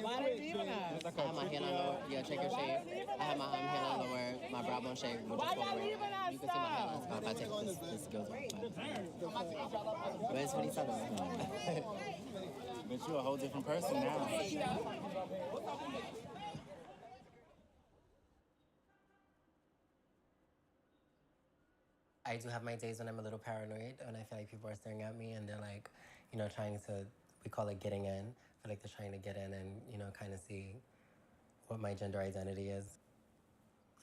[SPEAKER 17] Why did you even ask? I have my hand on lower. Yeah, check your shade. I have my hand on lower, my brow bone shade, which is forward. You can see my hairline. If I take this goes off. But it's what he's talking about.
[SPEAKER 9] But you're a whole different person now.
[SPEAKER 17] I do have my days when I'm a little paranoid, and I feel like people are staring at me, and they're like, you know, trying to, we call it getting in. I feel like they're trying to get in and, you know, kind of see what my gender identity is.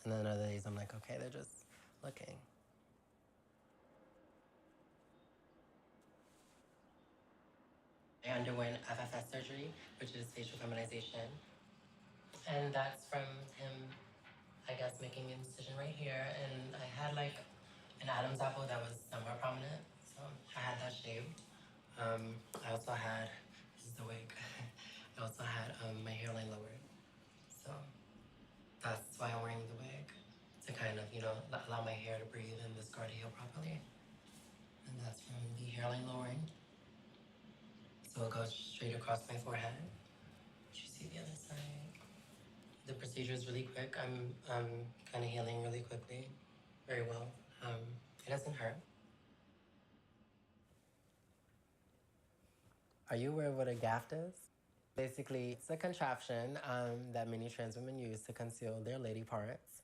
[SPEAKER 17] And then other days I'm like, okay, they're just looking. I underwent FFS surgery, which is facial feminization. And that's from him, I guess, making a incision right here. And I had like an Adam's apple that was somewhere prominent. So I had that shaved. I also had, this is the wig. I also had my hairline lowered. So that's why I'm wearing the wig, to kind of, you know, allow my hair to breathe and the scar to heal properly. And that's from the hairline lowering. So it goes straight across my forehead. You see the other side. The procedure is really quick. I'm kind of healing really quickly, very well. It doesn't hurt. Are you aware of what a gaft is? Basically, it's a contraption that many trans women use to conceal their lady parts.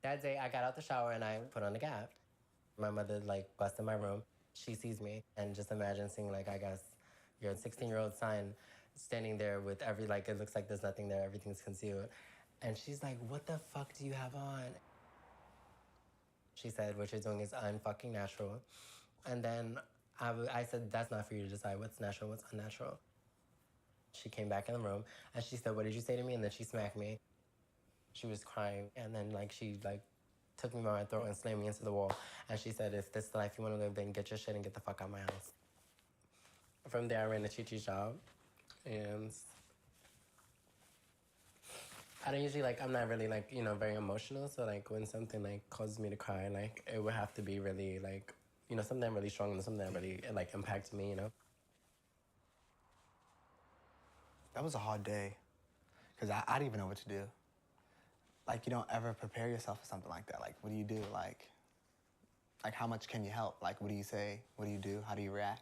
[SPEAKER 17] That day, I got out the shower and I put on a gaft. My mother, like, busts in my room. She sees me, and just imagine seeing, like, I guess, your 16-year-old son standing there with every, like, it looks like there's nothing there, everything's concealed. And she's like, what the fuck do you have on? She said, what you're doing is unfucking natural. And then I said, that's not for you to decide what's natural, what's unnatural. She came back in the room, and she said, what did you say to me? And then she smacked me. She was crying, and then, like, she, like, took me by my throat and slammed me into the wall. And she said, if this is the life you want to live, then get your shit and get the fuck out of my house. From there, I ran a Chi-Chi shop, and I don't usually, like, I'm not really, like, you know, very emotional, so, like, when something, like, causes me to cry, like, it would have to be really, like, you know, something really strong and something that really, like, impacts me, you know?
[SPEAKER 4] That was a hard day, because I didn't even know what to do. Like, you don't ever prepare yourself for something like that. Like, what do you do? Like how much can you help? Like, what do you say? What do you do? How do you react?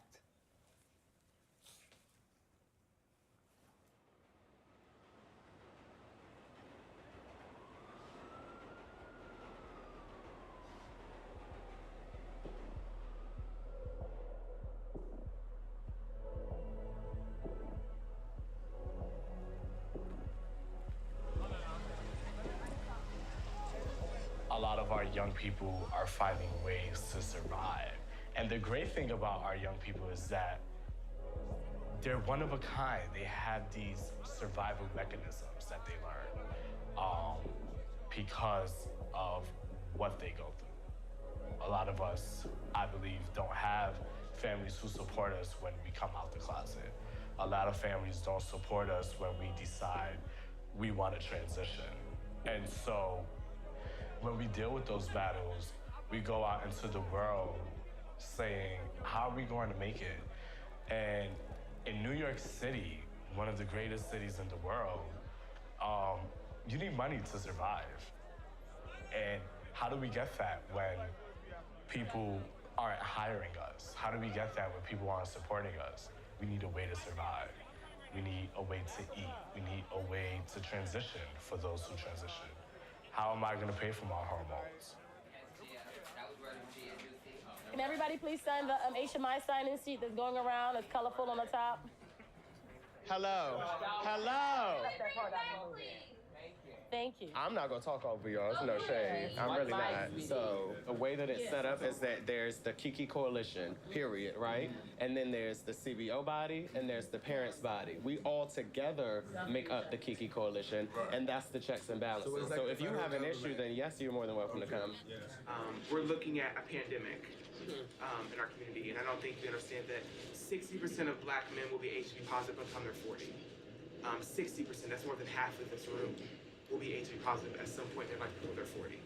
[SPEAKER 15] A lot of our young people are finding ways to survive. And the great thing about our young people is that they're one of a kind. They have these survival mechanisms that they learn because of what they go through. A lot of us, I believe, don't have families who support us when we come out the closet. A lot of families don't support us when we decide we want to transition. And so when we deal with those battles, we go out into the world saying, how are we going to make it? And in New York City, one of the greatest cities in the world, you need money to survive. And how do we get that when people aren't hiring us? How do we get that when people aren't supporting us? We need a way to survive. We need a way to eat. We need a way to transition for those who transition. How am I going to pay for my hormones?
[SPEAKER 8] Can everybody please sign the HMI sign-in sheet that's going around? It's colorful on the top.
[SPEAKER 5] Hello. Hello.
[SPEAKER 8] Thank you.
[SPEAKER 5] I'm not gonna talk over y'all. It's no shade. I'm really not. So the way that it's set up is that there's the Kiki Coalition, period, right? And then there's the CBO body and there's the parents body. We all together make up the Kiki Coalition, and that's the checks and balances. So if you have an issue, then yes, you're more than welcome to come.
[SPEAKER 12] We're looking at a pandemic in our community, and I don't think we understand that 60% of black men will be HIV positive by the time they're 40. 60%, that's more than half of this room, will be HIV positive at some point in their life before they're 40.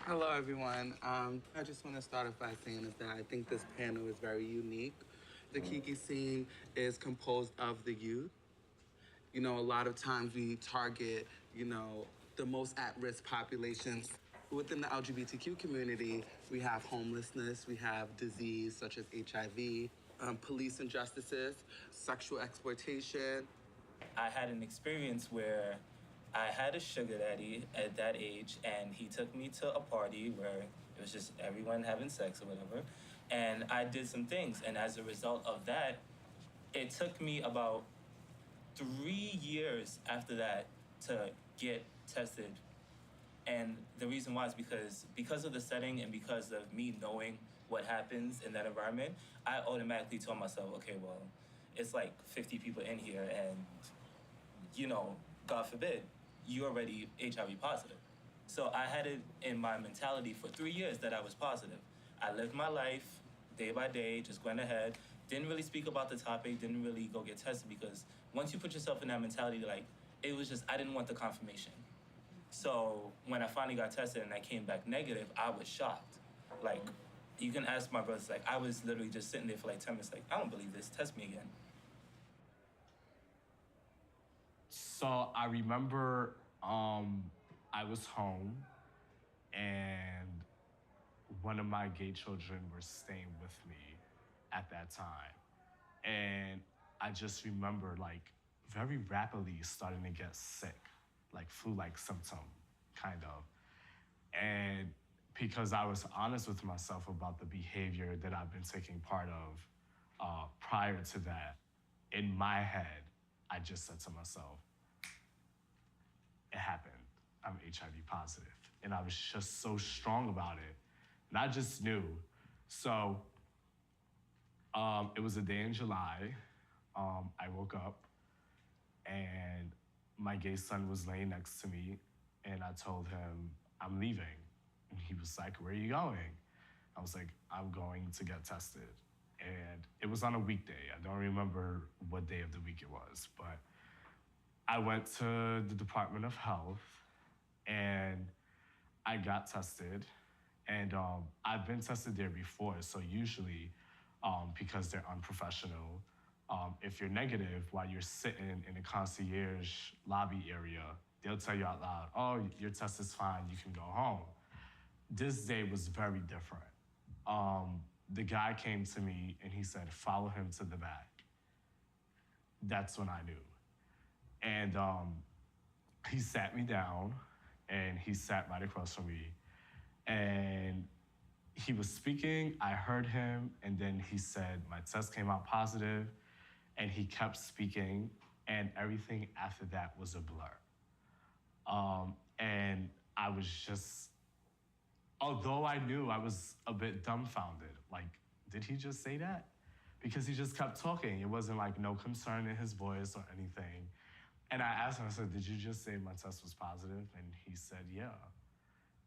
[SPEAKER 21] Hello, everyone. I just want to start off by saying is that I think this panel is very unique. The Kiki scene is composed of the youth. You know, a lot of times we target, you know, the most at-risk populations. Within the LGBTQ community, we have homelessness, we have disease such as HIV, police injustices, sexual exploitation.
[SPEAKER 13] I had an experience where I had a sugar daddy at that age, and he took me to a party where it was just everyone having sex or whatever, and I did some things, and as a result of that, it took me about 3 years after that to get tested. And the reason why is because of the setting and because of me knowing what happens in that environment, I automatically told myself, okay, well, it's like 50 people in here, and, you know, God forbid, you're already HIV positive. So I had it in my mentality for 3 years that I was positive. I lived my life day by day, just went ahead, didn't really speak about the topic, didn't really go get tested, because once you put yourself in that mentality, like, it was just, I didn't want the confirmation. So when I finally got tested and I came back negative, I was shocked. Like, you can ask my brothers, like, I was literally just sitting there for like 10 minutes, like, I don't believe this, test me again.
[SPEAKER 15] So I remember I was home and one of my gay children were staying with me at that time. And I just remember like very rapidly starting to get sick, like flu-like symptom, kind of. And because I was honest with myself about the behavior that I've been taking part of prior to that, in my head, I just said to myself, it happened. I'm HIV positive. And I was just so strong about it. And I just knew. So it was a day in July. I woke up and my gay son was laying next to me, and I told him, I'm leaving. And he was like, where are you going? I was like, I'm going to get tested. And it was on a weekday. I don't remember what day of the week it was, but I went to the Department of Health and I got tested. And I've been tested there before, so usually, because they're unprofessional, if you're negative while you're sitting in a concierge lobby area, they'll tell you out loud, oh, your test is fine, you can go home. This day was very different. The guy came to me and he said, follow him to the back. That's when I knew. And he sat me down and he sat right across from me. And he was speaking, I heard him, and then he said, my test came out positive, and he kept speaking, and everything after that was a blur. And I was just, although I knew, I was a bit dumbfounded. Like, did he just say that? Because he just kept talking. It wasn't like no concern in his voice or anything. And I asked him, I said, did you just say my test was positive? And he said, yeah.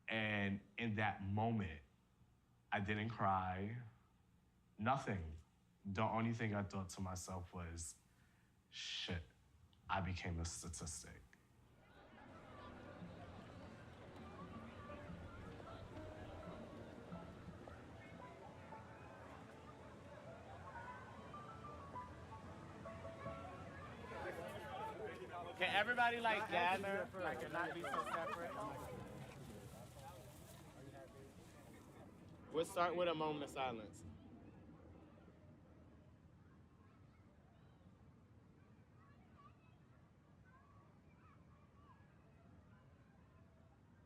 [SPEAKER 15] And in that moment, I didn't cry, nothing. The only thing I thought to myself was, shit, I became a statistic.
[SPEAKER 5] Can everybody like gather, like and not be so separate? We'll start with a moment of silence.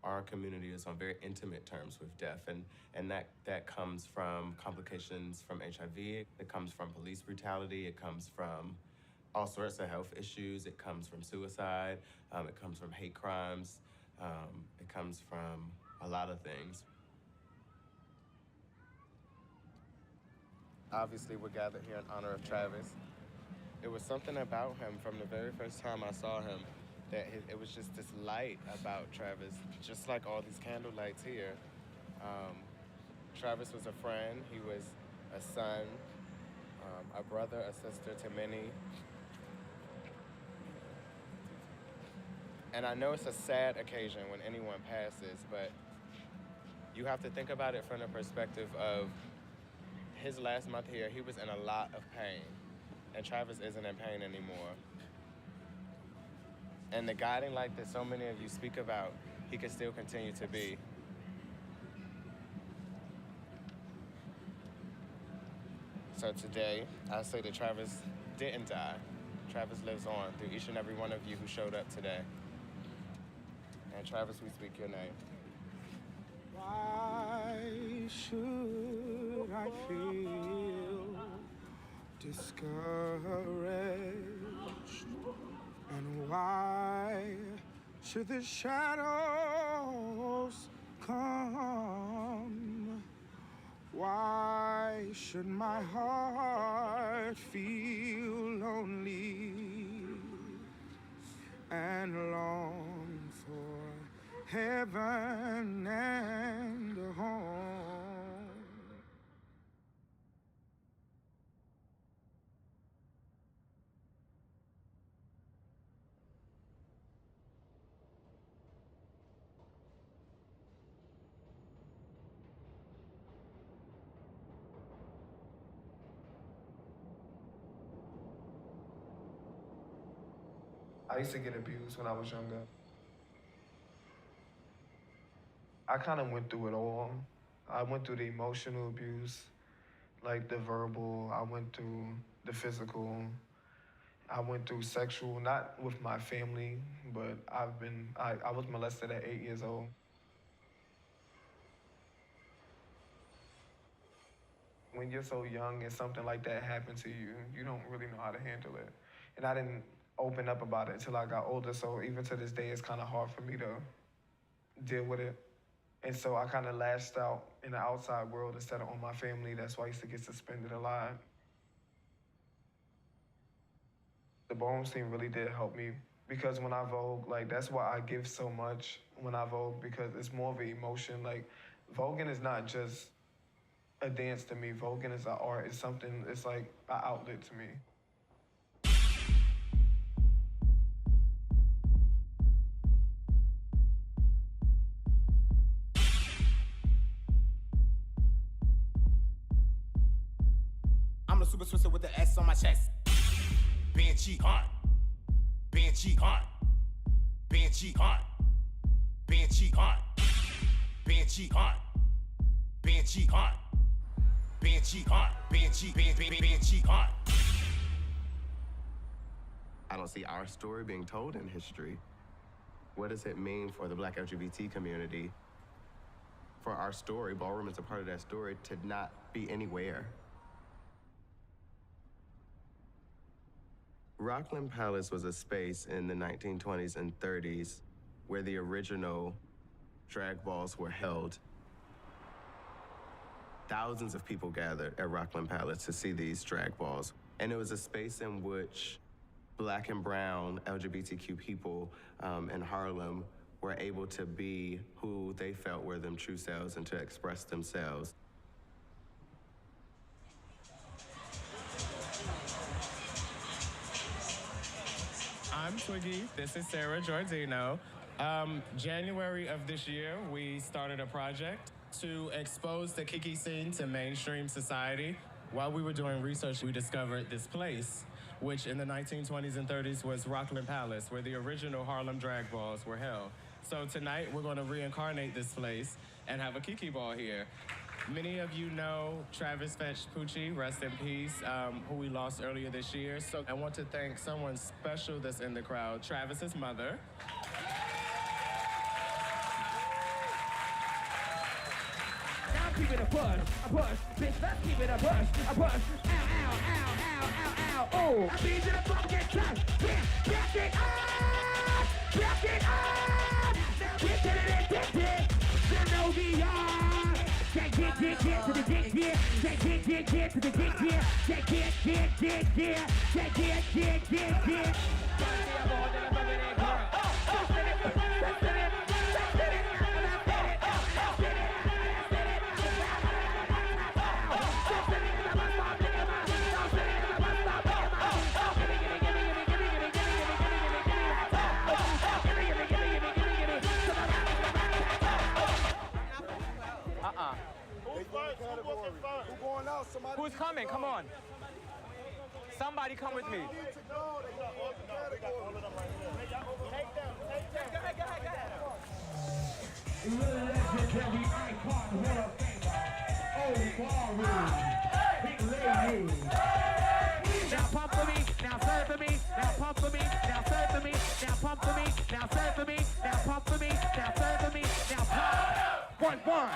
[SPEAKER 6] our community is on very intimate terms with death, and that comes from complications from HIV, it comes from police brutality, it comes from all sorts of health issues, it comes from suicide, it comes from hate crimes, it comes from a lot of things. Obviously, we're gathered here in honor of Travis. It was something about him from the very first time I saw him that it was just this light about Travis, just like all these candle lights here. Travis was a friend, he was a son, a brother, a sister to many. And I know it's a sad occasion when anyone passes, but you have to think about it from the perspective of his last month here, he was in a lot of pain, and Travis isn't in pain anymore. And the guiding light that so many of you speak about, he can still continue to be. So today, I say that Travis didn't die. Travis lives on through each and every one of you who showed up today. And Travis, we speak your name.
[SPEAKER 21] Why should I feel discouraged? And why should the shadows come? Why should my heart feel lonely and long for heaven and a home? I used to get abused when I was younger. I kind of went through it all. I went through the emotional abuse, like the verbal. I went through the physical. I went through sexual, not with my family, but I was molested at 8 years old. When you're so young and something like that happened to you, you don't really know how to handle it. And I didn't open up about it until I got older, so even to this day, it's kind of hard for me to deal with it. And so I kind of lashed out in the outside world instead of on my family. That's why I used to get suspended a lot. The ballroom scene really did help me because when I Vogue, like that's why I give so much when I Vogue, because it's more of an emotion. Like voguing is not just a dance to me. Voguing is an art. It's something, it's like an outlet to me.
[SPEAKER 2] I'm the super twister with the S on my chest. Banshee hunt. Banshee hunt. Banshee hunt. Banshee hunt. Banshee hunt. Banshee hunt. Banshee hunt. Banshee hunt.
[SPEAKER 6] I don't see our story being told in history. What does it mean for the Black LGBT community, for our story, ballroom is a part of that story, to not be anywhere? Rockland Palace was a space in the 1920s and 30s where the original drag balls were held. Thousands of people gathered at Rockland Palace to see these drag balls. And it was a space in which Black and brown LGBTQ people in Harlem were able to be who they felt were their true selves and to express themselves. I'm Twiggy, this is Sarah Giordino. January of this year, we started a project to expose the Kiki scene to mainstream society. While we were doing research, we discovered this place, which in the 1920s and 30s was Rockland Palace, where the original Harlem drag balls were held. So tonight, we're gonna reincarnate this place and have a Kiki ball here. Many of you know Travis Fetch Pucci, rest in peace, who we lost earlier this year. So I want to thank someone special that's in the crowd, Travis's mother.
[SPEAKER 2] let's keep it a push, bitch, let's keep it a push, ow, ow, ow, ow, ow, oh, I need you to fucking touch, yeah, back it up, now get to the dick, Zenobia, get to the dick, get to the dick, get.
[SPEAKER 5] Who's coming? Come on. Somebody come with me.
[SPEAKER 2] Legendary icon, Hall of Famer, old ballroom, big lady. Now pump for me, now serve for me, now pump for me, now serve for me, now pump for me, now serve for me, now pump for me, now serve for me, now pump. 1 1,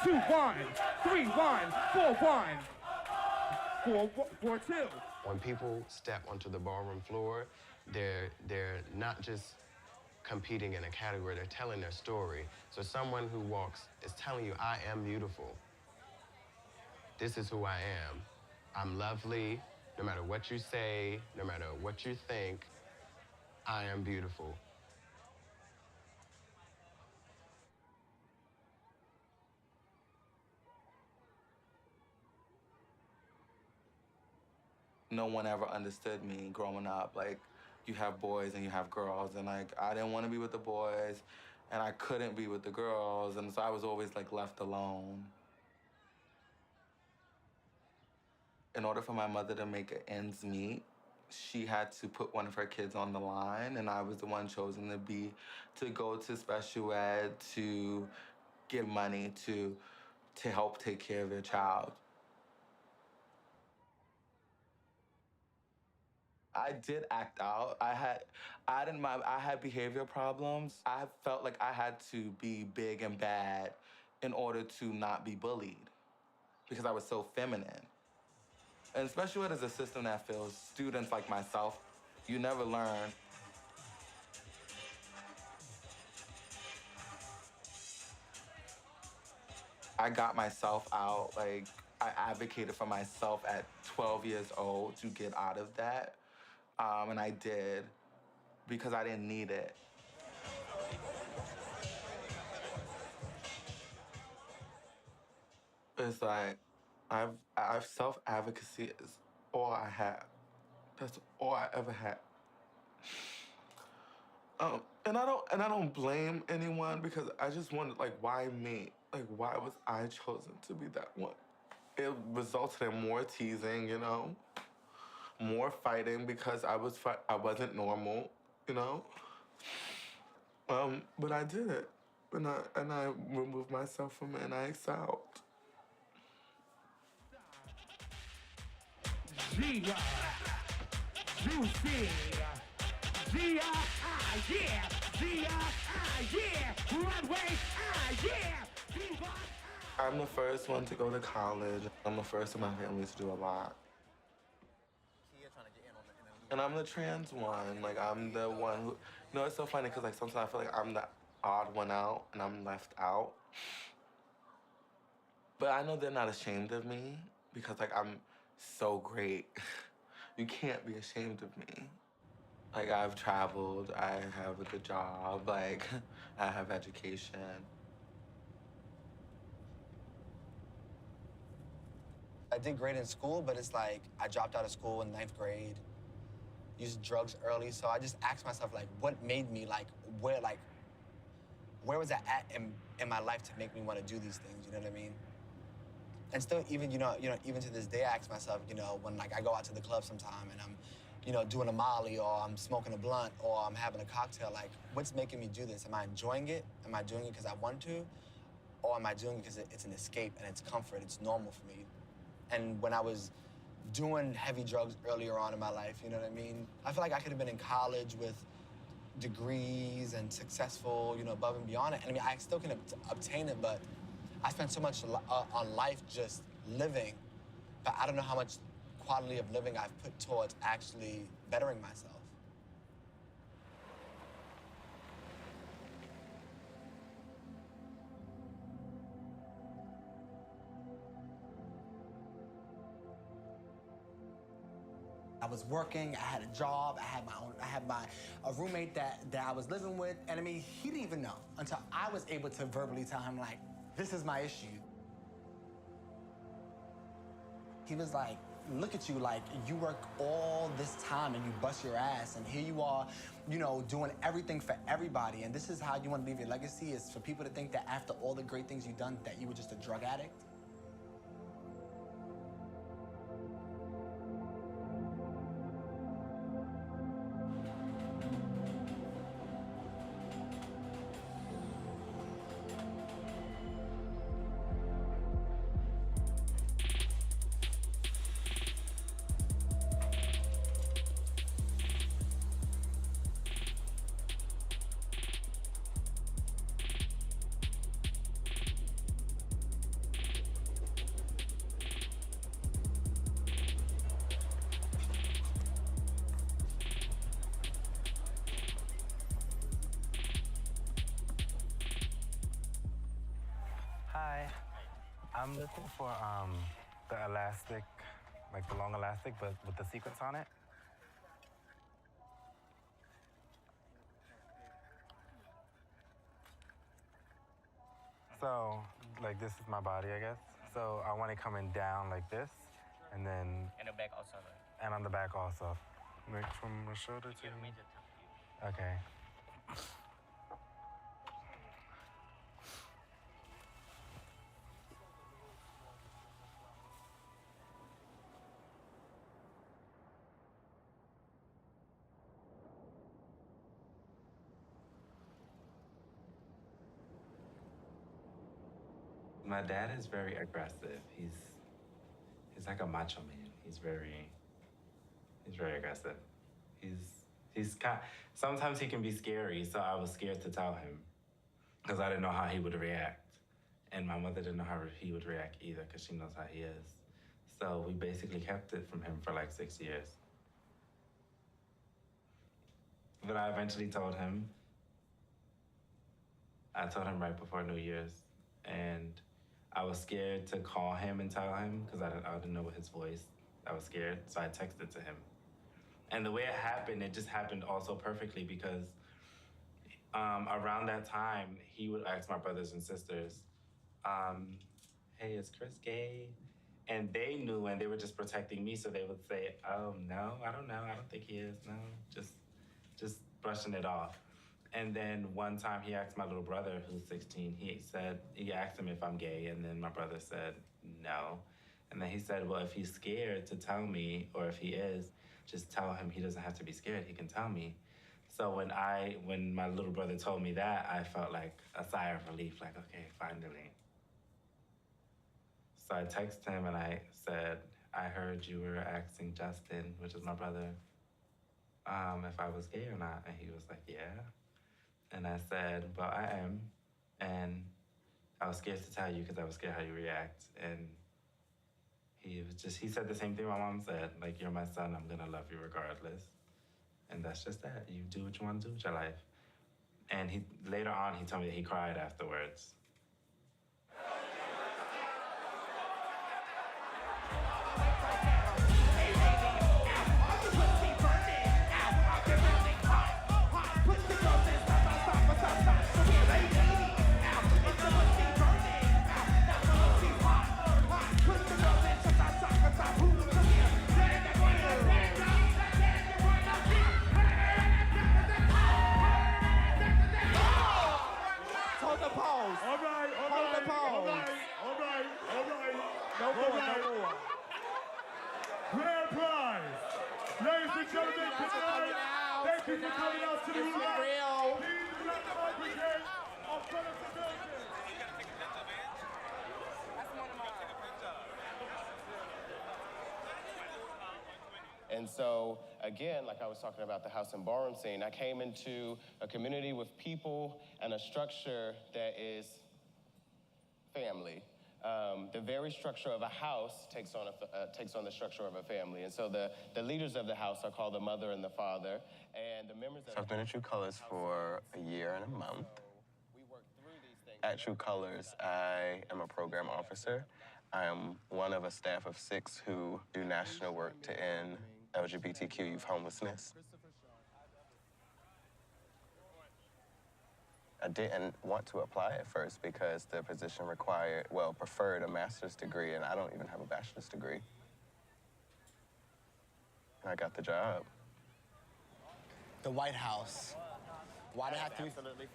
[SPEAKER 2] 2 1, 3 1, 4 1, 4 2.
[SPEAKER 6] When people step onto the ballroom floor, they're not just competing in a category, they're telling their story. So someone who walks is telling you, I am beautiful. This is who I am. I'm lovely. No matter what you say, no matter what you think, I am beautiful.
[SPEAKER 11] No one ever understood me growing up. Like, you have boys and you have girls, and like, I didn't want to be with the boys, and I couldn't be with the girls, and so I was always like left alone. In order for my mother to make ends meet, she had to put one of her kids on the line, and I was the one chosen to go to special ed, to get money to help take care of their child. I did act out. I had behavior problems. I felt like I had to be big and bad in order to not be bullied because I was so feminine. And special ed is a system that fails students like myself. You never learn. I got myself out. Like, I advocated for myself at 12 years old to get out of that. And I did because I didn't need it. It's like, I've self-advocacy is all I have. That's all I ever had. And I don't blame anyone because I just wondered, like, why me? Like, why was I chosen to be that one? It resulted in more teasing, you know, more fighting because I wasn't normal, you know. But I did it, and I removed myself from it, and I excelled.
[SPEAKER 2] Gia, Juicy, Gia, yeah, Gia, yeah, Runway, yeah,
[SPEAKER 11] I'm the first one to go to college. I'm the first in my family to do a lot. And I'm the trans one. Like, I'm the one who... You know, it's so funny because, like, sometimes I feel like I'm the odd one out and I'm left out. But I know they're not ashamed of me because, like, I'm so great. You can't be ashamed of me. Like, I've traveled, I have a good job, like, I have education.
[SPEAKER 3] I did great in school, but it's like I dropped out of school in 9th grade, used drugs early, so I just asked myself, like, what made me, like, where was I at in my life to make me want to do these things, you know what I mean? And still, even, you know, even to this day, I ask myself, you know, when, like, I go out to the club sometime and I'm, you know, doing a Molly or I'm smoking a blunt or I'm having a cocktail, like, what's making me do this? Am I enjoying it? Am I doing it because I want to? Or am I doing it because it's an escape and it's comfort, it's normal for me? And when I was doing heavy drugs earlier on in my life, you know what I mean? I feel like I could have been in college with degrees and successful, you know, above and beyond it. And I mean, I still can obtain it, but I spent so much on life just living, but I don't know how much quality of living I've put towards actually bettering myself.
[SPEAKER 4] I was working, I had a job, I had a roommate that I was living with, and I mean, he didn't even know until I was able to verbally tell him, like, this is my issue. He was like, look at you, like, you work all this time and you bust your ass, and here you are, you know, doing everything for everybody, and this is how you want to leave your legacy, is for people to think that after all the great things you've done, that you were just a drug addict?
[SPEAKER 14] Hi, I'm looking for the elastic, like the long elastic, but with the sequins on it. So, like this is my body, I guess. So I want it coming down like this, and then.
[SPEAKER 2] And the back also.
[SPEAKER 14] And on the back also. Like from the shoulder to. Okay.
[SPEAKER 16] My dad is very aggressive. He's like a macho man. He's very aggressive. Sometimes he can be scary, so I was scared to tell him because I didn't know how he would react. And my mother didn't know how he would react either because she knows how he is. So we basically kept it from him for like 6 years. But I eventually told him. I told him right before New Year's, and I was scared to call him and tell him because I didn't know his voice. I was scared, so I texted to him. And the way it happened, it just happened also perfectly because around that time, he would ask my brothers and sisters, hey, is Chris gay? And they knew, and they were just protecting me, so they would say, oh, no, I don't know. I don't think he is, no. Just brushing it off. And then one time he asked my little brother, who's 16, he asked him if I'm gay, and then my brother said no. And then he said, well, if he's scared to tell me, or if he is, just tell him he doesn't have to be scared, he can tell me. So when my little brother told me that, I felt like a sigh of relief, like, okay, finally. So I texted him and I said, I heard you were asking Justin, which is my brother, if I was gay or not. And he was like, yeah. And I said, well, I am. And I was scared to tell you because I was scared how you react. And he said the same thing my mom said, like, you're my son, I'm gonna love you regardless. And that's just that. You do what you want to do with your life. And later on, he told me that he cried afterwards.
[SPEAKER 10] Grand prize. Ladies and gentlemen, tonight, thank you for coming out to the roulette. Please let the congregate of front of the building.
[SPEAKER 6] And so, again, like I was talking about the house and ballroom scene, I came into a community with people and a structure that is family. The very structure of a house takes on the structure of a family. And so the leaders of the house are called the mother and the father. And the members of
[SPEAKER 5] So I've been at True Colors for a year and a month. At True Colors, I am a program officer. I am one of a staff of 6 who do national work to end LGBTQ youth homelessness. I didn't want to apply at first because the position preferred a master's degree, and I don't even have a bachelor's degree. And I got the job.
[SPEAKER 4] The White House. Why did it have to be?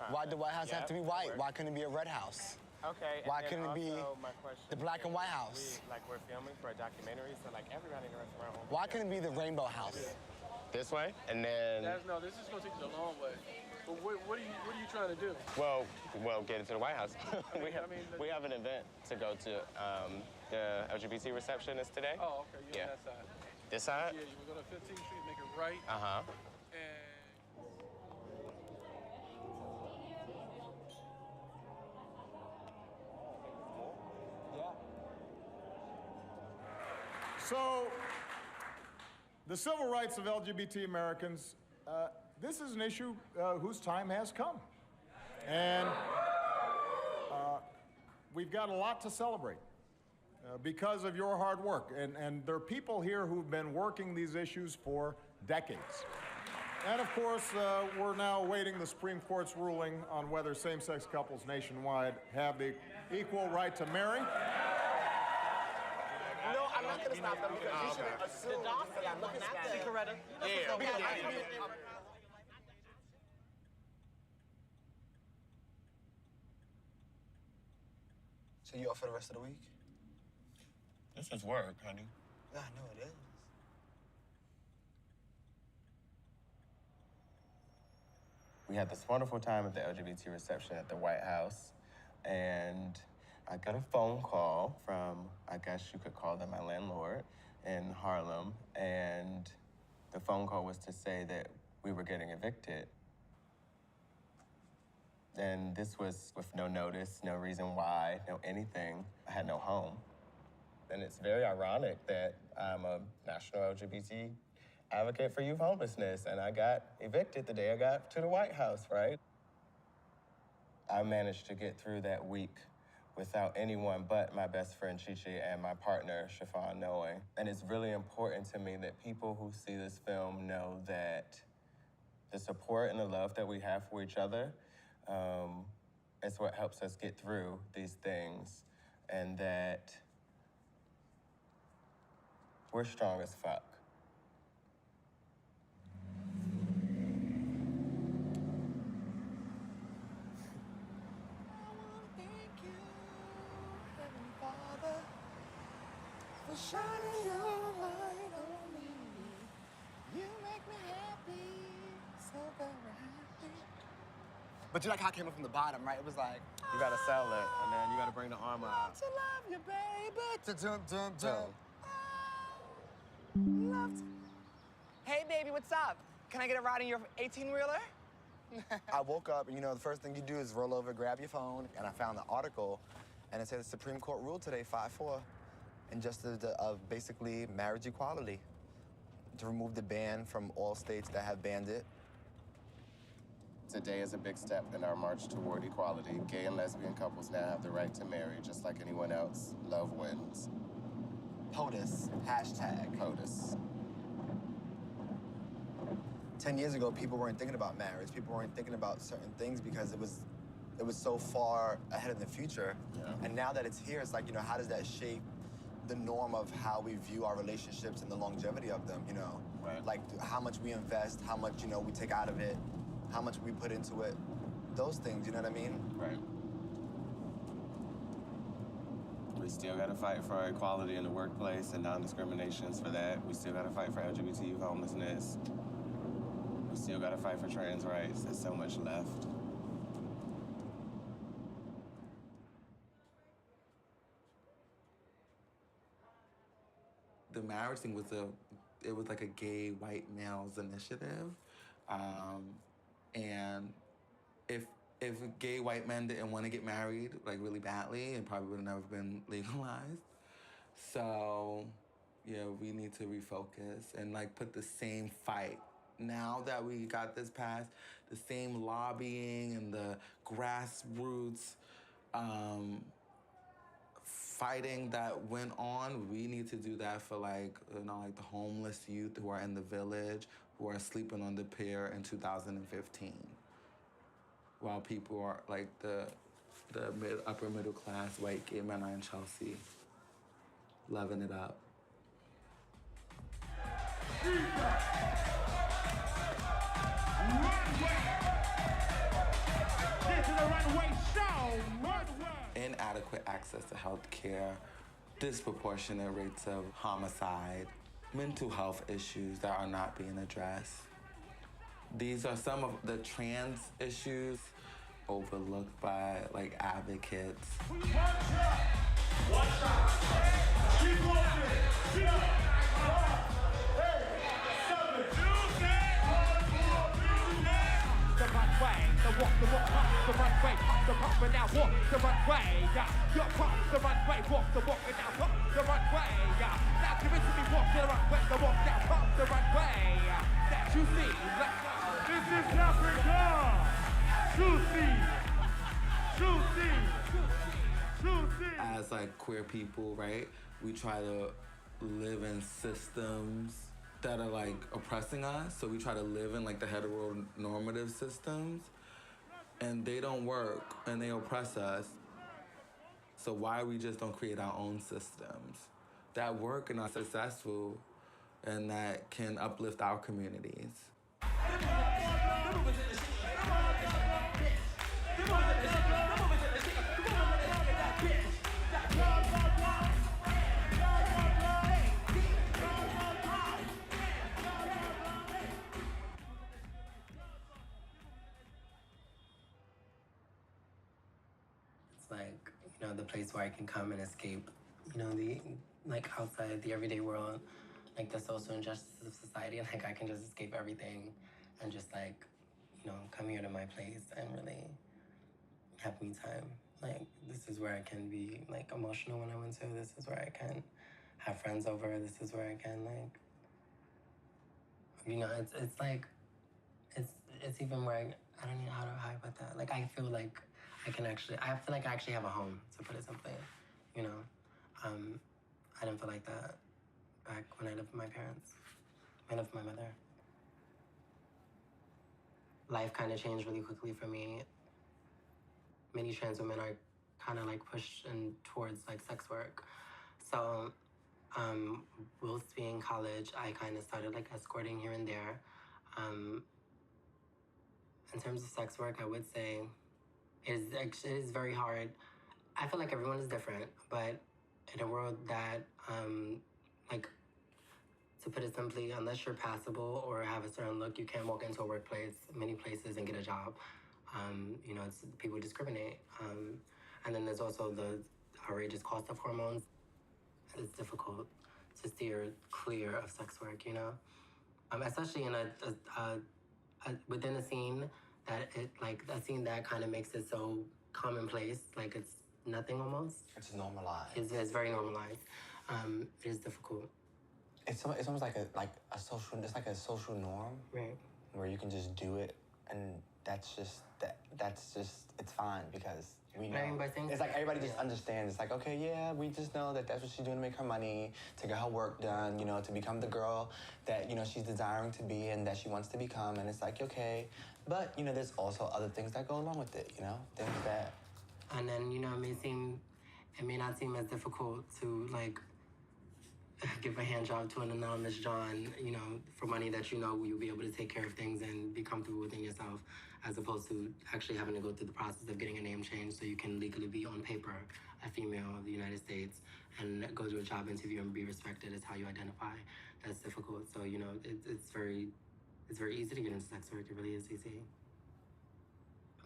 [SPEAKER 4] Why did the White House have to be white? Why couldn't it be a red house?
[SPEAKER 5] Okay.
[SPEAKER 4] Why couldn't it be
[SPEAKER 5] my question
[SPEAKER 4] the black and white house?
[SPEAKER 5] We're filming for a documentary, so everybody in the restaurant.
[SPEAKER 4] Why couldn't it be the rainbow house?
[SPEAKER 5] This way, and then.
[SPEAKER 19] No, this is gonna take you the long way. But what are you trying to do?
[SPEAKER 5] Well, get into the White House. we have an event to go to. The LGBT reception is today.
[SPEAKER 19] Oh, okay. You're on that side.
[SPEAKER 5] This side?
[SPEAKER 19] Yeah, you will go to 15th Street, make it right.
[SPEAKER 5] Uh-huh.
[SPEAKER 10] So, the civil rights of LGBT Americans, this is an issue whose time has come. And we've got a lot to celebrate because of your hard work. And there are people here who've been working these issues for decades. And of course, we're now awaiting the Supreme Court's ruling on whether same-sex couples nationwide have the equal right to marry.
[SPEAKER 4] No, I'm not going to stop them because you should assume. Yeah, I'm looking at that.
[SPEAKER 2] Coretta.
[SPEAKER 3] So you off for the rest of the week?
[SPEAKER 5] This is work, honey.
[SPEAKER 3] Yeah, I know it is.
[SPEAKER 5] We had this wonderful time at the LGBT reception at the White House, and I got a phone call from, I guess you could call them my landlord in Harlem, and the phone call was to say that we were getting evicted. And this was with no notice, no reason why, no anything. I had no home. And it's very ironic that I'm a national LGBT advocate for youth homelessness, and I got evicted the day I got to the White House, right? I managed to get through that week without anyone but my best friend Chi-Chi and my partner Chiffon knowing. And it's really important to me that people who see this film know that the support and the love that we have for each other is what helps us get through these things, and that we're strong as fuck.
[SPEAKER 4] Shining your light on me. You make me happy, so very happy. But you like how I came up from the bottom, right? It was like,
[SPEAKER 5] You gotta sell it, and then you gotta bring the armor out.
[SPEAKER 4] to love you, baby. Dum, dum, dum. Love to... Hey, baby, what's up? Can I get a ride in your 18-wheeler?
[SPEAKER 3] I woke up, and you know, the first thing you do is roll over, grab your phone, and I found the article, and it said the Supreme Court ruled today, 5-4. Injustice of basically marriage equality, to remove the ban from all states that have banned it.
[SPEAKER 5] Today is a big step in our march toward equality. Gay and lesbian couples now have the right to marry just like anyone else. Love wins.
[SPEAKER 3] POTUS, hashtag.
[SPEAKER 5] POTUS.
[SPEAKER 3] 10 years ago, people weren't thinking about marriage. People weren't thinking about certain things because it was so far ahead of the future.
[SPEAKER 5] Yeah.
[SPEAKER 3] And now that it's here, it's like, you know, how does that shape the norm of how we view our relationships and the longevity of them, you know?
[SPEAKER 5] Right.
[SPEAKER 3] Like how much we invest, how much, you know, we take out of it, how much we put into it. Those things, you know what I mean?
[SPEAKER 5] Right. We still gotta fight for equality in the workplace and non-discriminations for that. We still gotta fight for LGBT youth homelessness. We still gotta fight for trans rights. There's so much left.
[SPEAKER 20] The marriage thing was it was like a gay white males initiative. And if if gay white men didn't want to get married, like really badly, it probably would have never been legalized. So, yeah, we need to refocus and like put the same fight. Now that we got this passed, the same lobbying and the grassroots fighting that went on, we need to do that for like, like the homeless youth who are in the village, who are sleeping on the pier in 2015. While people are like the upper middle class white gay men are in Chelsea, loving it up.
[SPEAKER 2] This is the runway show.
[SPEAKER 20] Inadequate access to health care, disproportionate rates of homicide, mental health issues that are not being addressed. These are some of the trans issues overlooked by like advocates.
[SPEAKER 2] The runway, the walk, the runway, the pump and now walk the runway, your pump the runway, walk and now pump the runway, now give it to me, walk the runway, the walk now pump the runway, that you see, let's go. This is Africa, juicy.
[SPEAKER 20] As like queer people, right, we try to live in systems that are like oppressing us. So we try to live in like the heteronormative systems, and they don't work and they oppress us. So why we just don't create our own systems that work and are successful and that can uplift our communities?
[SPEAKER 17] It's like, the place where I can come and escape, the, like, outside the everyday world, like the social injustices of society, like I can just escape everything and just like, come here to my place and really have me time. Like, this is where I can be like emotional when I want to. This is where I can have friends over. This is where I can like, it's like, it's even where I don't know how to put that. Like, I feel like I feel like I actually have a home, to put it simply, I didn't feel like that back when I lived with my parents. I lived with my mother. Life kind of changed really quickly for me. Many trans women are kind of like pushed in towards like sex work. So, whilst being in college, I kind of started like escorting here and there. In terms of sex work, I would say it is very hard. I feel like everyone is different, but in a world that, like, to put it simply, unless you're passable or have a certain look, you can't walk into a workplace, many places, and get a job. People discriminate. And then there's also the outrageous cost of hormones. It's difficult to steer clear of sex work, especially in within a scene a scene that kind of makes it so commonplace, like it's nothing almost.
[SPEAKER 4] It's normalized.
[SPEAKER 17] It's very normalized. It is difficult.
[SPEAKER 4] It's almost like a social norm,
[SPEAKER 17] right?
[SPEAKER 4] Where you can just do it, and that's just it's fine because we know. It's like everybody just understands. It's like, okay, yeah, we just know that that's what she's doing to make her money, to get her work done, to become the girl that she's desiring to be and that she wants to become. And it's like, okay, but there's also other things that go along with it, things that.
[SPEAKER 17] And then it may not seem as difficult to like give a hand job to an anonymous John, for money that you'll be able to take care of things and be comfortable within yourself, as opposed to actually having to go through the process of getting a name change so you can legally be on paper a female of the United States and go to a job interview and be respected as how you identify. That's difficult. So, it's very easy to get into sex work. It really is easy.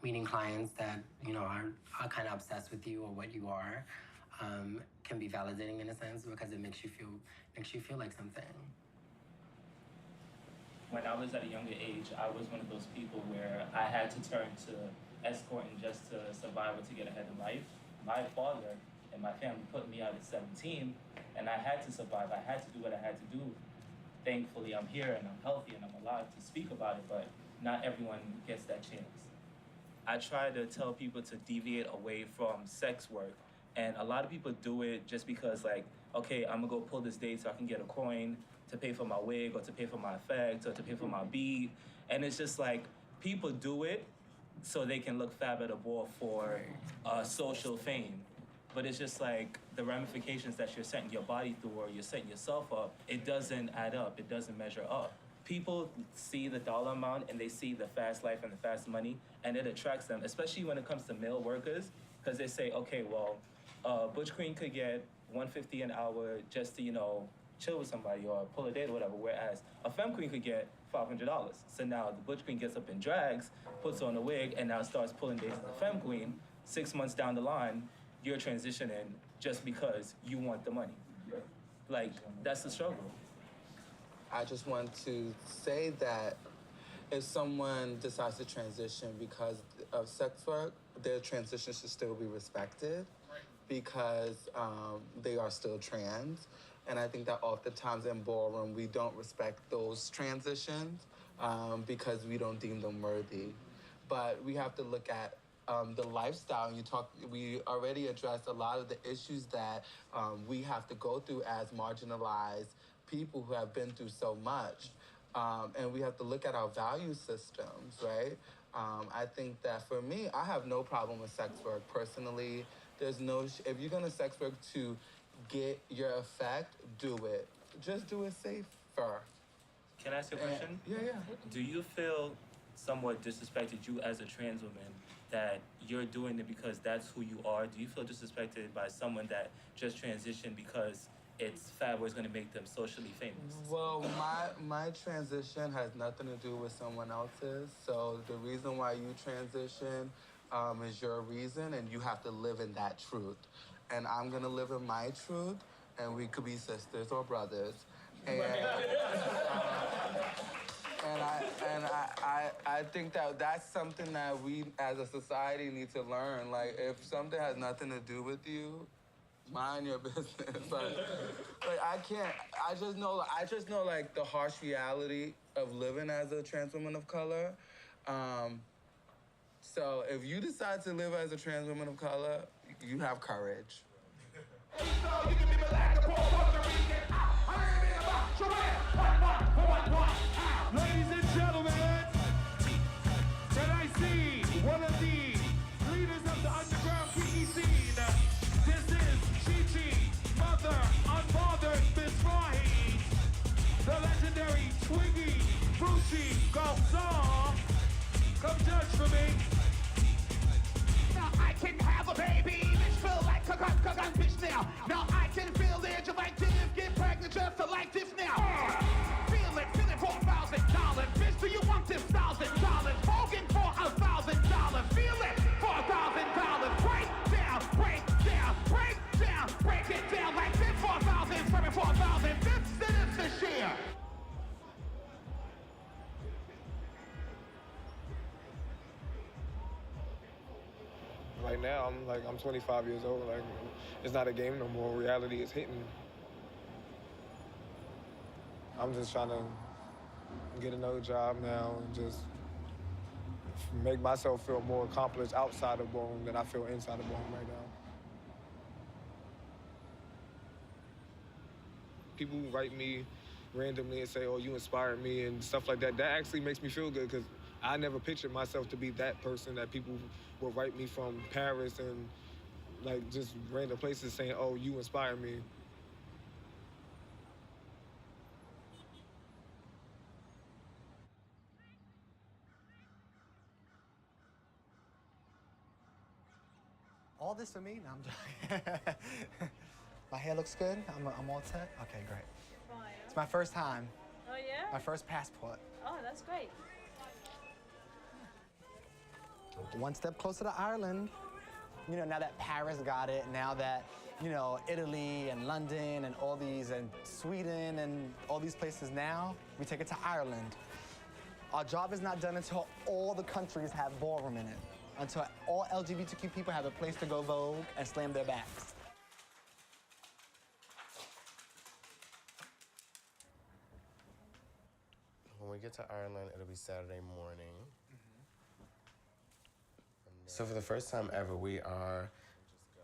[SPEAKER 17] Meeting clients that, are kind of obsessed with you or what you are, can be validating in a sense because it makes you feel like something.
[SPEAKER 13] When I was at a younger age, I was one of those people where I had to turn to escorting just to survive or to get ahead in life. My father and my family put me out at 17, and I had to survive. I had to do what I had to do. Thankfully, I'm here and I'm healthy and I'm alive to speak about it, but not everyone gets that chance. I try to tell people to deviate away from sex work, and a lot of people do it just because, like, okay, I'm gonna go pull this date so I can get a coin to pay for my wig or to pay for my effects or to pay for my beat, and it's just like, people do it so they can look fab at a ball for social fame. But it's just like the ramifications that you're setting your body through or you're setting yourself up, it doesn't add up, it doesn't measure up. People see the dollar amount and they see the fast life and the fast money, and it attracts them, especially when it comes to male workers, because they say, okay, well, Butch Queen could get $150 an hour just to, you know, chill with somebody or pull a date or whatever, whereas a femme queen could get $500. So now the Butch Queen gets up and drags, puts on a wig, and now starts pulling dates as a femme queen. 6 months down the line, you're transitioning just because you want the money. Like, that's the struggle.
[SPEAKER 20] I just want to say that if someone decides to transition because of sex work, their transition should still be respected because they are still trans. And I think that oftentimes in ballroom, we don't respect those transitions because we don't deem them worthy. But we have to look at the lifestyle. We already addressed a lot of the issues that we have to go through as marginalized people who have been through so much. And we have to look at our value systems, right? I think that for me, I have no problem with sex work personally. There's no, if you're gonna sex work to get your effect, do it. Just do it safer.
[SPEAKER 13] Can I ask you a question?
[SPEAKER 20] Yeah.
[SPEAKER 13] Do you feel somewhat disrespected, you as a trans woman, that you're doing it because that's who you are? Do you feel disrespected by someone that just transitioned because it's fab or it's gonna make them socially famous?
[SPEAKER 20] Well, my transition has nothing to do with someone else's. So the reason why you transition is your reason, and you have to live in that truth. And I'm gonna live in my truth, and we could be sisters or brothers. And I think that that's something that we as a society need to learn. Like, if something has nothing to do with you, mind your business. like I can't. I just know like the harsh reality of living as a trans woman of color. So if you decide to live as a trans woman of color, you have courage.
[SPEAKER 10] Ladies and gentlemen, can I see one of the leaders of the underground Kiki scene? This is Chi-Chi, mother, unbothered Miss Rahi, the legendary Twiggy, Brucey, Garçon. Come judge for me.
[SPEAKER 2] Now I can have a baby, bitch feel like a gun bitch now. Now I can feel the edge of like this, get pregnant just to like this now. Feel it for $1,000. Bitch, do you want this $1,000? Hogan for $1,000. Feel it for $1,000. Break down, break down, break down, break it down like this for $1,000, 7 for $1,000. This is the share.
[SPEAKER 21] Right now, I'm 25 years old. Like, it's not a game no more. Reality is hitting. I'm just trying to get another job now and just make myself feel more accomplished outside of ballroom than I feel inside of ballroom right now. People write me randomly and say, oh, you inspired me and stuff like that. That actually makes me feel good because I never pictured myself to be that person that people would write me from Paris and like just random places saying, oh, you inspire me.
[SPEAKER 4] All this for me? No, I'm joking. My hair looks good? I'm all set? Okay, great. It's my first time.
[SPEAKER 8] Oh, yeah?
[SPEAKER 4] My first passport.
[SPEAKER 8] Oh, that's great.
[SPEAKER 4] One step closer to Ireland. You know, now that Paris got it, now that, you know, Italy and London and all these, and Sweden and all these places now, we take it to Ireland. Our job is not done until all the countries have ballroom in it, until all LGBTQ people have a place to go vogue and slam their backs.
[SPEAKER 6] When we get to Ireland, it'll be Saturday morning. So for the first time ever, we are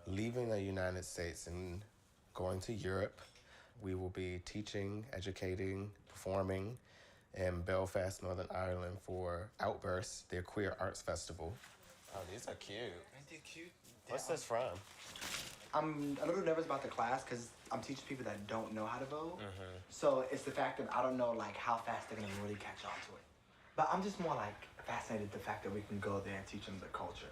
[SPEAKER 6] leaving the United States and going to Europe. We will be teaching, educating, performing in Belfast, Northern Ireland for Outburst, their queer arts festival. Oh, these are cute.
[SPEAKER 3] Aren't they cute?
[SPEAKER 6] What's this from?
[SPEAKER 3] I'm a little nervous about the class because I'm teaching people that don't know how to vote. So it's the fact that I don't know like how fast they're gonna really catch on to it. But I'm just more like fascinated the fact that we can go there and teach them the culture.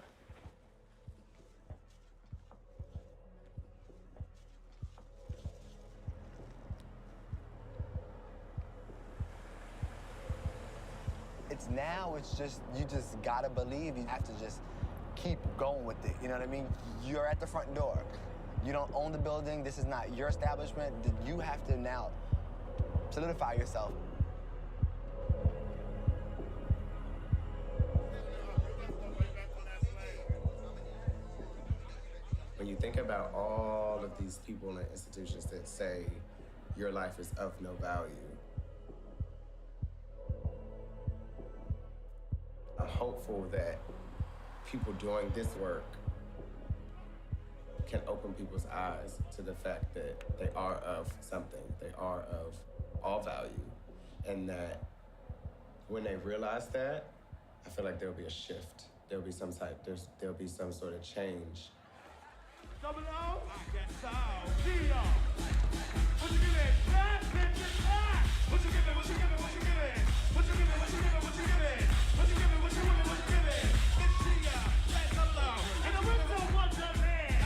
[SPEAKER 3] It's just, you just gotta believe. You have to just keep going with it. You know what I mean? You're at the front door. You don't own the building. This is not your establishment. You have to now solidify yourself.
[SPEAKER 6] When you think about all of these people and institutions that say your life is of no value, I'm hopeful that people doing this work can open people's eyes to the fact that they are of something, they are of all value, and that when they realize that, I feel like there'll be a shift. There'll be some sort of change.
[SPEAKER 2] Double O, yes, THEA. What you giving? What you giving? What you giving? What you giving? What you giving? What you giving? What you giving? What you giving? What you giving? What you giving? It's THEA. Let's go. And the winter wonderland.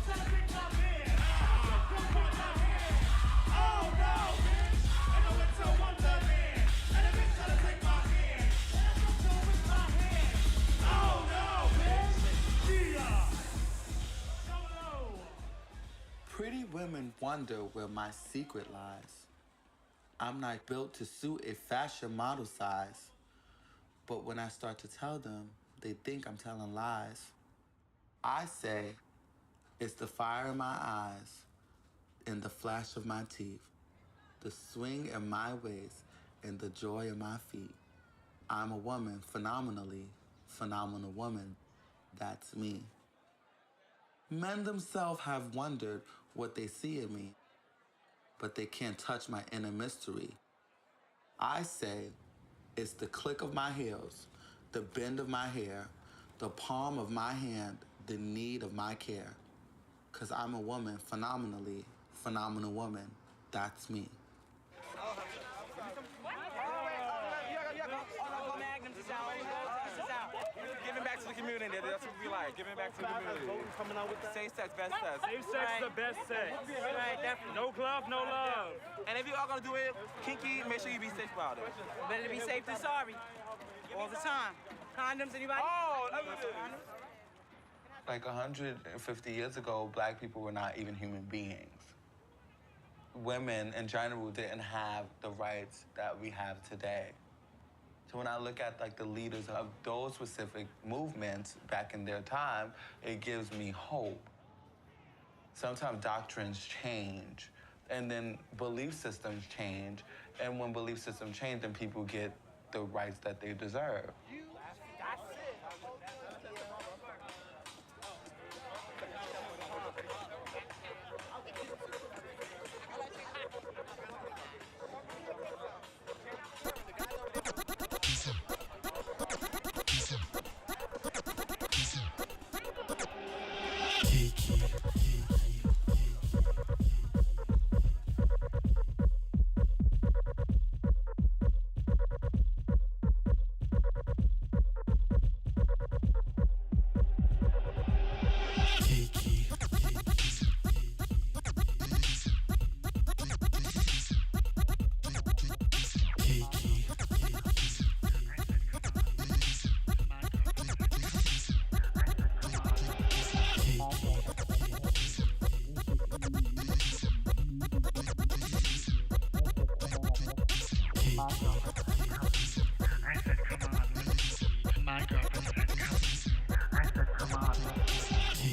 [SPEAKER 2] Celebrate my man. Come on down here. Oh no, bitch. And the winter wonderland. And the bitch gotta take my hand. And I'm gonna with my hand. Oh no, bitch. THEA.
[SPEAKER 20] Pretty women wonder where my secret lies. I'm not built to suit a fashion model size. But when I start to tell them, they think I'm telling lies. I say, it's the fire in my eyes, and the flash of my teeth, the swing in my waist, and the joy in my feet. I'm a woman, phenomenally phenomenal woman. That's me. Men themselves have wondered what they see in me, but they can't touch my inner mystery. I say, it's the click of my heels, the bend of my hair, the palm of my hand, the need of my care. 'Cause I'm a woman, phenomenally phenomenal woman. That's me.
[SPEAKER 1] Giving back to the community, that's what we like. Giving back to the community.
[SPEAKER 2] Coming out with
[SPEAKER 1] Safe sex, best sex.
[SPEAKER 2] Safe sex, the best sex.
[SPEAKER 1] Right, definitely.
[SPEAKER 2] No glove, no love.
[SPEAKER 1] And if you all gonna do it kinky, make sure you be safe about it.
[SPEAKER 22] Better to be safe than sorry. All the time. Condoms, anybody?
[SPEAKER 1] Oh,
[SPEAKER 22] condoms.
[SPEAKER 20] Like 150 years ago, black people were not even human beings. Women in general didn't have the rights that we have today. So when I look at like the leaders of those specific movements back in their time, it gives me hope. Sometimes doctrines change, and then belief systems change, and when belief systems change, then people get the rights that they deserve.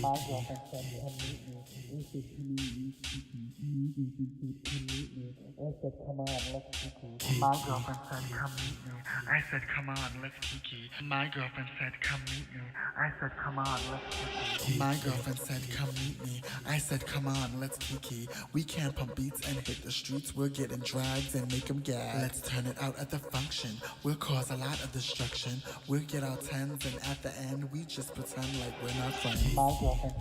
[SPEAKER 7] My girlfriend said come meet me. I said come on, let's kiki. My girlfriend said come meet me. I said come on, let's kiki. My girlfriend said come meet me. I said come on, let's kiki.
[SPEAKER 18] My girlfriend said come meet me. I said come on, let's kiki. We can pump beats and hit the streets. We're getting drags and make them gag. Let's turn it out at the function. We'll cause a lot of destruction. We'll get our tens and at the end we just pretend like we're not friends.
[SPEAKER 7] My girlfriend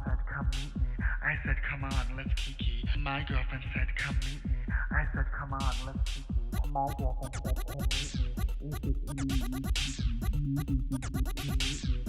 [SPEAKER 7] said come meet me. I said come on, let's kiki. My girlfriend said come meet me. I said come on, let's kiki. My girlfriend said come meet me. I said come on, let's kiki.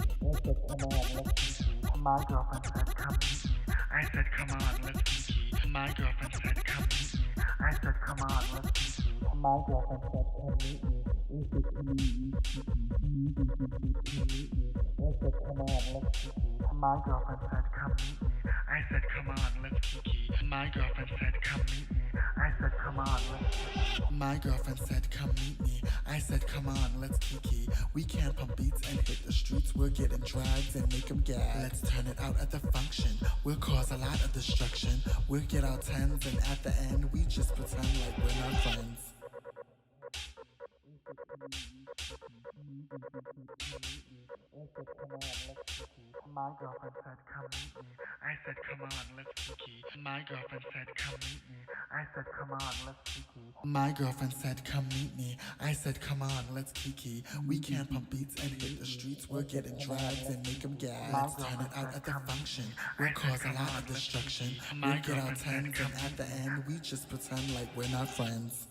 [SPEAKER 7] My girlfriend said come meet me. I said come on, let's kiki. My girlfriend said come meet me. I said come on, let's kiki. My girlfriend said come meet me. I said come on, let's kiki. My girlfriend said come meet me. I said come on, let's kiki. My girlfriend said come meet me. I said come on, let's kiki. My girlfriend said come meet me. I said come on, let's kiki.
[SPEAKER 18] My girlfriend said come meet me. I said come on, let's kiki. We can pump beats and hit the streets. We're getting drags and make them gag. Let's turn it out at the function. We'll cause a lot of destruction. We'll get our tens and at the end we just pretend like we're not friends.
[SPEAKER 7] My girlfriend said come meet me. I said come on, let's kiki. My girlfriend said come meet me. I said come on, let's kiki.
[SPEAKER 18] My girlfriend said come meet me. I said come on, let's kiki. We can pump beats and hit the streets. We're getting drags and make them gag. Let's turn it out at the function. We'll cause a lot of destruction. We'll get our tens and at the end we just pretend like we're not friends.